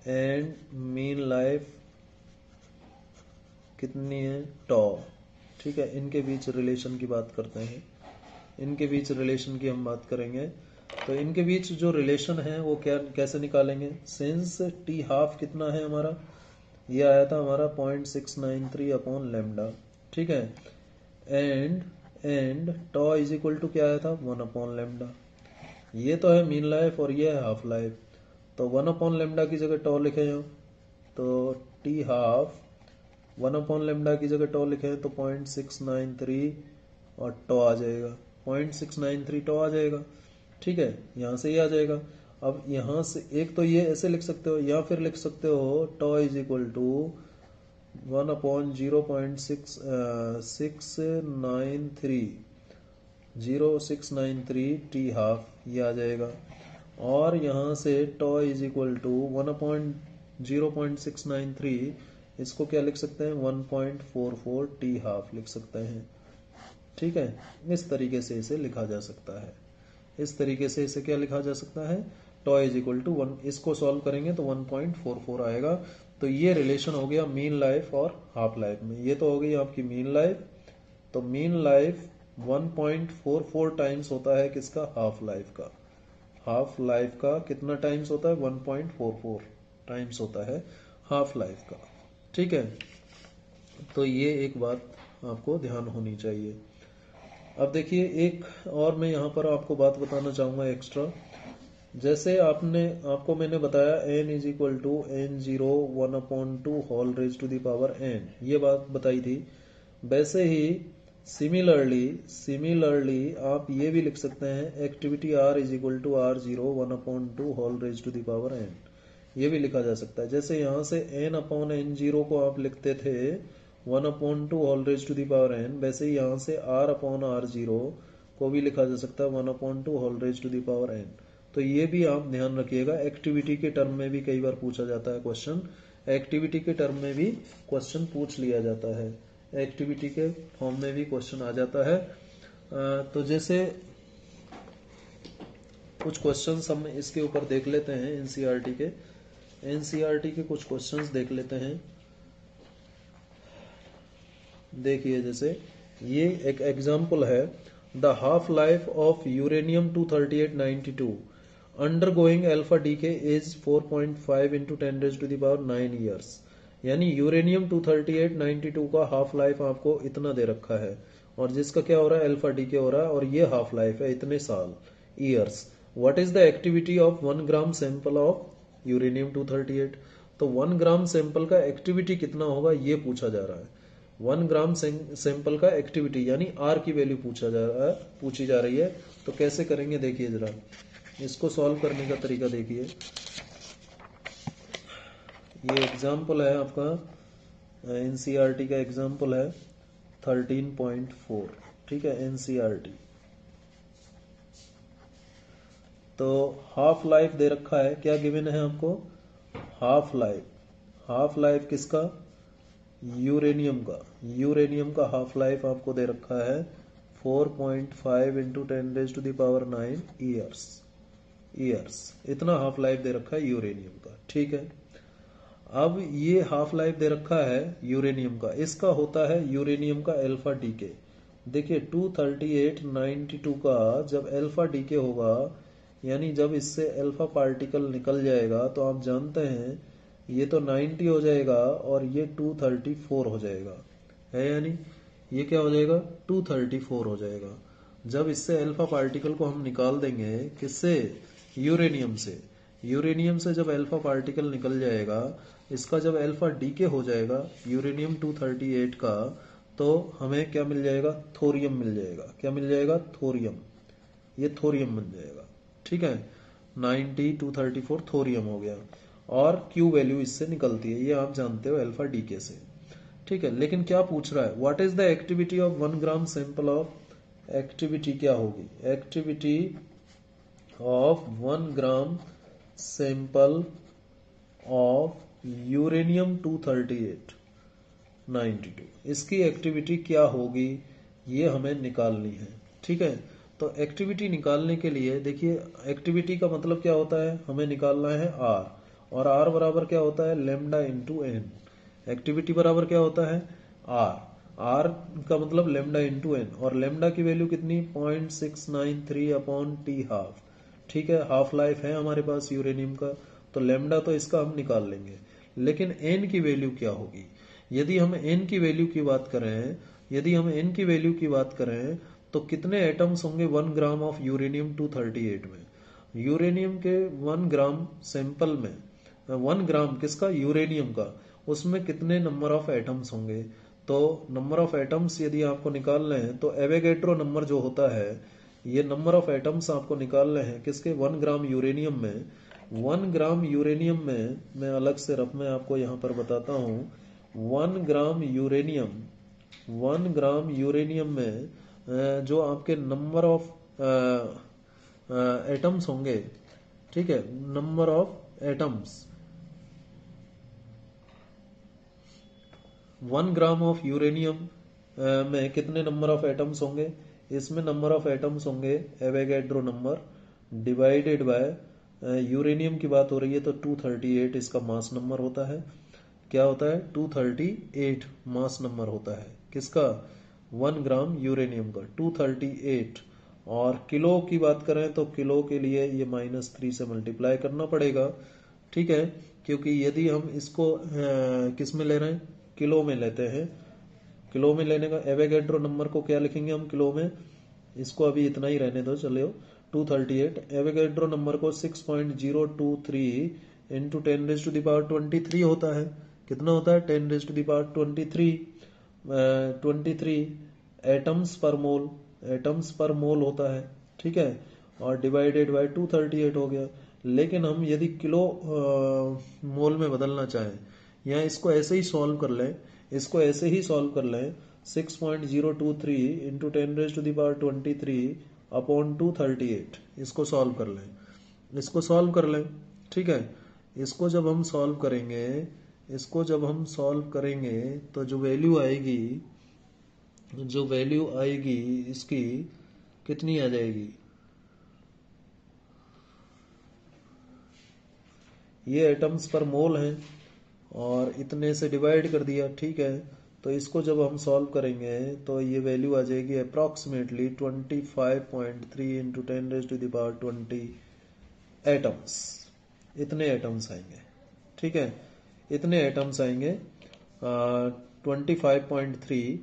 and mean life कितनी है टॉ। ठीक है, इनके बीच रिलेशन की बात करते हैं, इनके बीच रिलेशन की हम बात करेंगे। तो इनके बीच जो रिलेशन है वो क्या कैसे निकालेंगे, सिंस टी हाफ कितना है हमारा, ये आया था हमारा 0.693 अपॉन लेमडा। ठीक है, and tau is equal to क्या आया था 1 अपॉन लेमडा। ये तो है मीन लाइफ और ये है हाफ लाइफ, तो 1 अपॉन लेमडा की जगह टॉ लिखे हैं, तो टी हाफ 1 अपॉन लेमडा की जगह टॉ लिखे हैं तो 0.693 और टॉ आ जाएगा, 0.693 टॉ आ जाएगा। ठीक है, यहां से ये आ जाएगा। अब यहां से एक तो ये ऐसे लिख सकते हो, या फिर लिख सकते हो tau is equal to 1 upon 0.693 t half, ये आ जाएगा। और यहां से tau is equal to 1 upon 0.693, इसको क्या लिख सकते हैं 1.44 टी हाफ लिख सकते हैं। ठीक है, इस तरीके से इसे लिखा जा सकता है, इस तरीके से इसे क्या लिखा जा सकता है, टॉ इज इक्वल टू 1, इसको सॉल्व करेंगे तो 1.44 आएगा। तो ये रिलेशन हो गया मीन लाइफ और हाफ लाइफ में। ये तो हो गई आपकी मीन लाइफ, तो मीन लाइफ 1.44 टाइम्स होता है किसका, हाफ लाइफ का। हाफ लाइफ का कितना टाइम्स होता है, 1.44 टाइम्स होता है हाफ लाइफ का। ठीक है, तो ये एक बात आपको ध्यान होनी चाहिए। अब देखिए एक और मैं यहाँ पर आपको बात बताना चाहूंगा एक्स्ट्रा। जैसे आपको मैंने बताया n is equal to n0 1/2 whole raise to the power n, ये बात बताई थी। वैसे ही सिमिलरली आप ये भी लिख सकते हैं activity r is equal to r0 1/2 whole raise to the power n, ये भी लिखा जा सकता है। जैसे यहाँ से n अपॉन n0 को आप लिखते थे 1/2 whole raise to the power n, वैसे ही यहाँ से r अपॉन r0 को भी लिखा जा सकता है 1/2 whole raise to the power n। तो ये भी आप ध्यान रखिएगा, एक्टिविटी के टर्म में भी कई बार पूछा जाता है क्वेश्चन, एक्टिविटी के टर्म में भी क्वेश्चन पूछ लिया जाता है, एक्टिविटी के फॉर्म में भी क्वेश्चन आ जाता है। तो जैसे कुछ क्वेश्चंस हम इसके ऊपर देख लेते हैं, एनसीईआरटी के कुछ क्वेश्चंस देख लेते हैं। देखिए जैसे ये एक एग्जांपल है, the half life of uranium 23892 undergoing alpha decay is 4.5 into 10 raised to the power 9 years। यानी यूरेनियम 23892 का हाफ लाइफ आपको इतना दे रखा है, और जिसका क्या हो रहा है अल्फा डीके हो रहा है, और ये हाफ लाइफ है इतने साल, years. What is the activity of 1 gram sample of uranium 238। तो 1 ग्राम सैंपल का एक्टिविटी कितना होगा ये पूछा जा रहा है। 1 ग्राम सैंपल का एक्टिविटी यानी आर की वैल्यू पूछी जा रही है। तो कैसे करेंगे देखिए जरा, इसको सॉल्व करने का तरीका देखिए। ये एग्जाम्पल है आपका एनसीईआरटी का एग्जाम्पल है 13.4। ठीक है, एनसीईआरटी। तो हाफ लाइफ दे रखा है, क्या गिवन है आपको, हाफ लाइफ किसका, यूरेनियम का हाफ लाइफ आपको दे रखा है 4.5 into 10 raised to the power 9 years, इतना हाफ लाइफ दे रखा है यूरेनियम का। ठीक है, अब ये हाफ लाइफ दे रखा है यूरेनियम का, इसका होता है यूरेनियम का अल्फा डीके। देखिए 23892 का जब अल्फा डीके होगा, यानी जब इससे अल्फा पार्टिकल निकल जाएगा, तो आप जानते हैं ये तो 90 हो जाएगा और ये 234 हो जाएगा, है यानी ये क्या हो जाएगा 234 हो जाएगा। जब इससे अल्फा पार्टिकल को हम निकाल देंगे, किससे, यूरेनियम से जब अल्फा पार्टिकल निकल जाएगा, इसका जब अल्फा डीके हो जाएगा यूरेनियम 238 का, तो हमें क्या मिल जाएगा, थोरियम मिल जाएगा। क्या मिल जाएगा, थोरियम, ये थोरियम मिल जाएगा। ठीक है, 90 234 थोरियम हो गया, और क्यू वैल्यू इससे निकलती है, ये आप जानते हो अल्फा डीके से। ठीक है, लेकिन क्या पूछ रहा है, what is the activity of 1 gram sample of, activity क्या होगी, activity of 1 gram sample of uranium 238 92, इसकी एक्टिविटी क्या होगी ये हमें निकालनी है। ठीक है, तो एक्टिविटी निकालने के लिए देखिए, एक्टिविटी का मतलब क्या होता है, हमें निकालना है आर, और आर बराबर क्या होता है, लेमडा इंटू एन। एक्टिविटी बराबर क्या होता है, आर, आर का मतलब लेमडा इंटू एन, और लेमडा की वैल्यू कितनी, 0.693 अपॉन टी हाफ। ठीक है, हाफ लाइफ है हमारे पास यूरेनियम का, तो लेमडा तो इसका हम निकाल लेंगे, लेकिन एन की वैल्यू क्या होगी। यदि हम एन की वैल्यू की बात करें, यदि हम एन की वैल्यू की बात करें तो कितने एटम्स होंगे 1 ग्राम ऑफ यूरेनियम 238 में। यूरेनियम के 1 ग्राम सैंपल में, 1 ग्राम किसका, यूरेनियम का, उसमें कितने नंबर ऑफ एटम्स होंगे। तो नंबर ऑफ एटम्स यदि आपको निकालने हैं तो एवोगैड्रो नंबर जो होता है, ये नंबर ऑफ एटम्स आपको निकालने हैं किसके, 1 ग्राम यूरेनियम में। 1 ग्राम यूरेनियम में मैं अलग से रफ में आपको यहाँ पर बताता हूँ, 1 ग्राम यूरेनियम, 1 ग्राम यूरेनियम में जो आपके नंबर ऑफ एटम्स होंगे, ठीक है, number of atoms, 1 gram of uranium में कितने नंबर ऑफ एटम्स होंगे, इसमें नंबर ऑफ एटम्स होंगे Avogadro number divided by, uranium की बात हो रही है तो 238 इसका मास नंबर होता है। क्या होता है, 238 मास नंबर होता है किसका, 1 ग्राम यूरेनियम का 238। और किलो की बात करें तो किलो के लिए ये -3 से मल्टीप्लाई करना पड़ेगा। ठीक है, क्योंकि यदि हम इसको किस में ले रहे हैं, किलो में लेते हैं, किलो में लेने का एवोगैड्रो नंबर को क्या लिखेंगे हम किलो में, इसको अभी इतना ही रहने दो, चलो 238 एवोगैड्रो नंबर को 6.023 इंटू 10⁻23 होता है। कितना होता है, 10⁻23 23 एटम्स पर मोल, एटम्स पर मोल होता है। ठीक है, और डिवाइडेड बाय 238 हो गया। लेकिन हम यदि किलो मोल में बदलना चाहें, या इसको ऐसे ही सॉल्व कर लें, इसको ऐसे ही सॉल्व कर लें, 6.023 इंटू 10⁻23 अपॉन 238, इसको सॉल्व कर लें, इसको सॉल्व कर लें। ठीक है, इसको जब हम सॉल्व करेंगे, इसको जब हम सॉल्व करेंगे तो जो वैल्यू आएगी, जो वैल्यू आएगी इसकी कितनी आ जाएगी, ये एटम्स पर मोल हैं और इतने से डिवाइड कर दिया। ठीक है, तो इसको जब हम सॉल्व करेंगे तो ये वैल्यू आ जाएगी अप्रॉक्सीमेटली 25.3 इंटू 10⁻20 एटम्स, इतने एटम्स आएंगे। ठीक है, इतने एटम्स आएंगे 25.3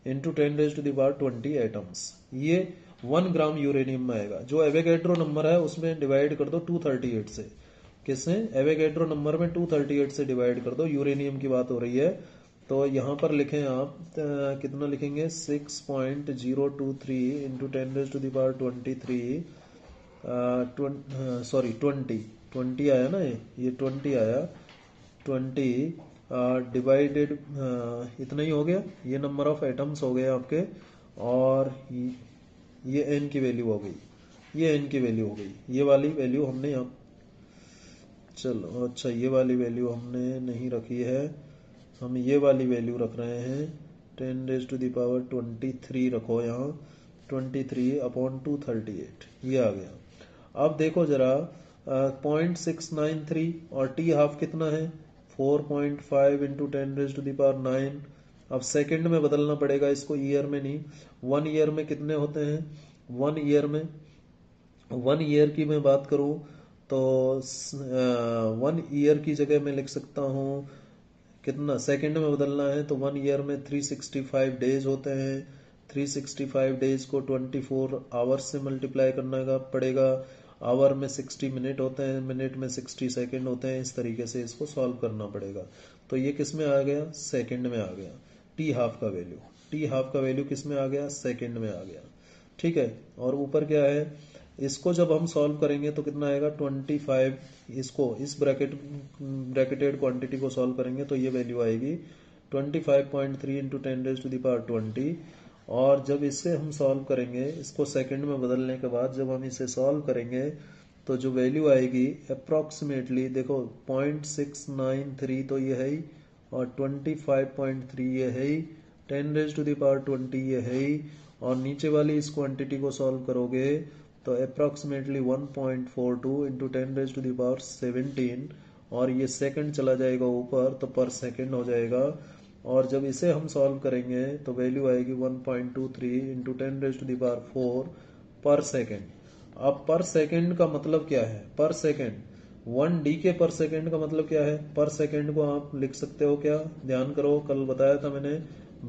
इंटू 10⁻20 एटम्स, ये 1 ग्राम यूरेनियम में आएगा। जो एवोगैड्रो नंबर है उसमें डिवाइड कर दो 238 से, किससे, एवोगैड्रो नंबर में 238 से डिवाइड कर दो, यूरेनियम की बात हो रही है। तो यहां पर लिखें आप कितना लिखेंगे, 6.023 इंटू 10⁻23 सॉरी 20 आया ना, ये 20 आया, 20 डिवाइडेड इतना ही हो गया, ये नंबर ऑफ एटम्स हो गए आपके, और ये एन की वैल्यू हो गई, ये एन की वैल्यू हो गई, ये वाली वैल्यू हमने यहाँ, चलो अच्छा ये वाली वैल्यू हमने नहीं रखी है, हम ये वाली वैल्यू रख रहे हैं, 10⁻23 रखो यहाँ, 23 अपॉन 238, ये आ गया। अब देखो जरा 0.693 और टी हाफ कितना है, 4.5 इंटू 10⁻9। अब सेकंड में बदलना पड़ेगा इसको, ईयर में नहीं। 1 ईयर में कितने होते हैं, 1 ईयर में, 1 ईयर की मैं बात करूं तो 1 ईयर की जगह मैं लिख सकता हूं, कितना सेकंड में बदलना है तो 1 ईयर में 365 डेज होते हैं। 365 डेज को 24 आवर्स से मल्टीप्लाई करना पड़ेगा। आवर में 60 मिनट होते हैं, मिनट में 60 सेकंड होते हैं। इस तरीके से इसको सॉल्व करना पड़ेगा। तो ये किस में आ गया, सेकंड में आ गया। टी हाफ का वैल्यू, टी हाफ का वैल्यू किस में आ गया, सेकंड में आ गया। ठीक है, और ऊपर क्या है, इसको जब हम सॉल्व करेंगे तो कितना आएगा 25, इसको इस ब्रैकेटेड क्वांटिटी को सॉल्व करेंगे तो ये वैल्यू आएगी 25.3 इंटू 10⁻20 और जब इसे हम सॉल्व करेंगे, इसको सेकंड में बदलने के बाद जब हम इसे सॉल्व करेंगे तो जो वैल्यू आएगी अप्रोक्सीमेटली, देखो 0.693 तो ये है ही, और 25.3 ये है ही, 10⁻20 ये है ही, और नीचे वाली इस क्वांटिटी को सॉल्व करोगे तो अप्रोक्सीमेटली 1.42 इंटू 10⁻17, और ये सेकंड चला जाएगा ऊपर तो पर सेकंड हो जाएगा। और जब इसे हम सॉल्व करेंगे तो वैल्यू आएगी 1.23 इंटू 10⁻4 पर सेकंड। अब पर सेकंड का मतलब क्या है? पर सेकंड 1 डीके पर सेकंड का मतलब क्या है? पर सेकंड को आप लिख सकते हो क्या? ध्यान करो, कल बताया था मैंने,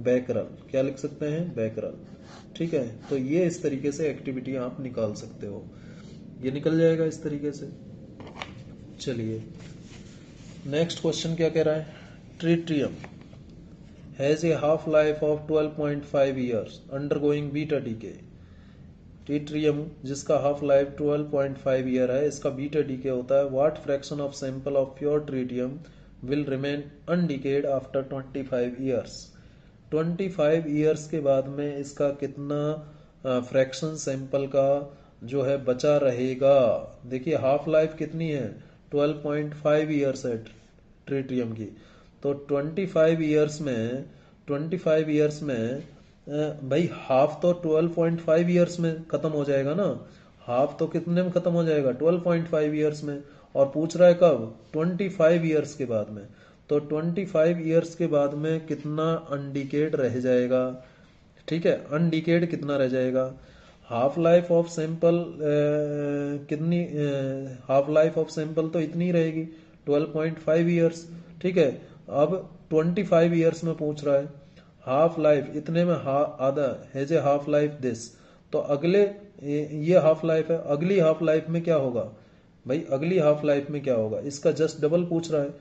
बैकरल। क्या लिख सकते हैं? बैकरल। ठीक है, तो ये इस तरीके से एक्टिविटी आप निकाल सकते हो, ये निकल जाएगा इस तरीके से। चलिए नेक्स्ट क्वेश्चन क्या कह रहा है? Tritium has a half life of 12.5 years undergoing beta decay. Tritium जिसका हाफ लाइफ 12.5 ईयर है, इसका बीटा डीके होता है। What fraction of sample of pure tritium will remain undecayed after 25 years. 25 years के बाद में इसका कितना फ्रैक्शन सैंपल का जो है बचा रहेगा? देखिए हाफ लाइफ कितनी है? 12.5 ईयर्स है ट्रिटियम की। तो 25 ईयर्स में भाई हाफ तो 12.5 ईयर्स में खत्म हो जाएगा ना। हाफ तो कितने में खत्म हो जाएगा? 12.5 ईयर्स में। और पूछ रहा है कब? 25 ईयर्स के बाद में। तो 25 ईयर्स के बाद में कितना अनडिकेड रह जाएगा? ठीक है, अनडिकेड कितना रह जाएगा? हाफ लाइफ ऑफ सैंपल कितनी? हाफ लाइफ ऑफ सैंपल तो इतनी रहेगी, 12.5 ईयर्स। ठीक है, अब 25 ईयर्स में पूछ रहा है, हाफ लाइफ इतने में आधा has a half life this. तो अगले ये हाफ लाइफ है, अगली हाफ लाइफ में क्या होगा? भाई अगली हाफ लाइफ में क्या होगा? इसका जस्ट डबल पूछ रहा है।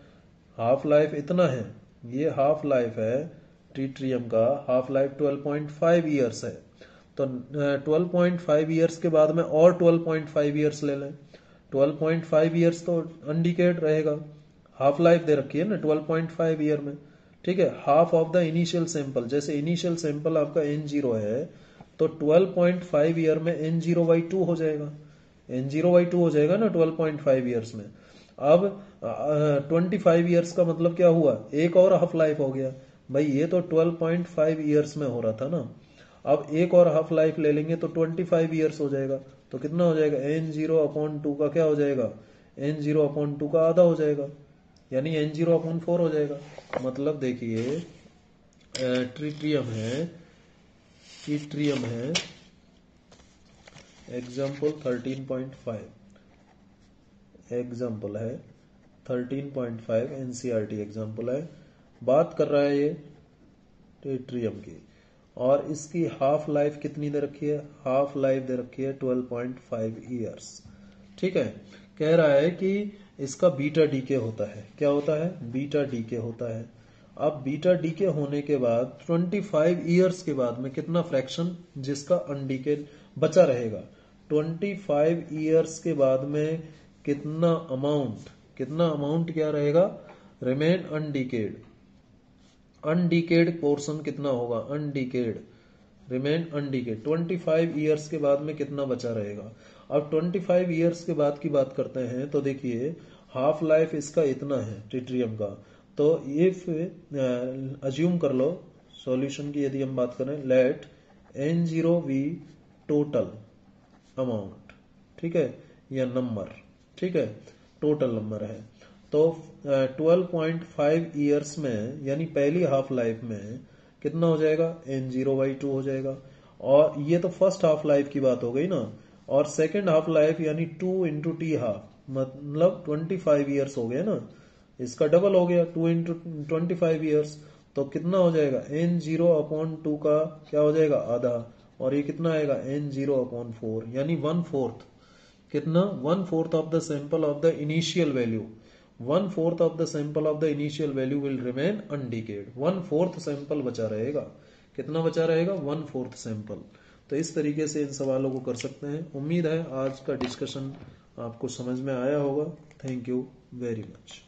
हाफ लाइफ इतना है, ये हाफ लाइफ है ट्रिटियम का, हाफ लाइफ 12.5 ईयर्स है। तो 12.5 ईयर्स के बाद में और 12.5 ईयर्स ले लें। 12.5 ईयर्स तो अनडिकेड रहेगा, हाफ लाइफ दे रखी है ना 12.5 ईयर में। ठीक है, half of the initial sample, जैसे इनिशियल सैंपल आपका N0 है तो 12.5 ईयर में N0/2 हो जाएगा, N0/2 हो जाएगा ना 12.5 ईयर्स में। अब 25 ईयर्स का मतलब क्या हुआ? एक और हाफ लाइफ हो गया। भाई ये तो 12.5 ईयर्स में हो रहा था ना, अब एक और हाफ लाइफ ले लेंगे तो 25 ईयर्स हो जाएगा। तो कितना हो जाएगा? N0/2 का क्या हो जाएगा? N0/2 का आधा हो जाएगा, यानी N0/4 हो जाएगा। मतलब देखिए ट्रिटियम है एग्जाम्पल 13.5, एग्जाम्पल है 13.5 NCERT एग्जाम्पल है, बात कर रहा है ये ट्रिटियम की, और इसकी हाफ लाइफ कितनी दे रखी है? हाफ लाइफ दे रखी है 12.5 ईयर्स। ठीक है, कह रहा है कि इसका बीटा डीके होता है। क्या होता है? बीटा डीके होता है। अब बीटा डीके होने के बाद 25 ईयर्स के बाद में कितना फ्रैक्शन जिसका अनडीकेड बचा रहेगा? 25 ईयर्स के बाद में कितना अमाउंट क्या रहेगा? Remain undecayed. अनडीकेड पोर्शन कितना होगा? Undecayed, remain undecayed. 25 ईयर्स के बाद में कितना बचा रहेगा? अब 25 ईयर्स के बाद की बात करते हैं तो देखिए हाफ लाइफ इसका इतना है ट्रिटियम का। तो इफ अज्यूम कर लो सॉल्यूशन की, यदि हम बात करें, लेट N0V टोटल अमाउंट, ठीक है, या नंबर, ठीक है, टोटल नंबर है। तो 12.5 ईयर्स में यानी पहली हाफ लाइफ में कितना हो जाएगा? N0/2 हो जाएगा। और ये तो फर्स्ट हाफ लाइफ की बात हो गई ना, और सेकेंड हाफ लाइफ यानी 2 × T हाफ, मतलब 25 ईयर्स हो गए ना, इसका डबल हो गया 2 × 25 ईयर्स। तो कितना हो जाएगा? N0/2 का क्या हो जाएगा? आधा, और ये कितना आएगा? N0/4, यानी 1/4। कितना? 1/4 of the sample of the initial value, 1/4 of the sample of the initial value will remain undecayed. 1/4 sample बचा रहेगा। कितना बचा रहेगा? 1/4 सैंपल। तो इस तरीके से इन सवालों को कर सकते हैं। उम्मीद है आज का डिस्कशन आपको समझ में आया होगा। Thank you very much.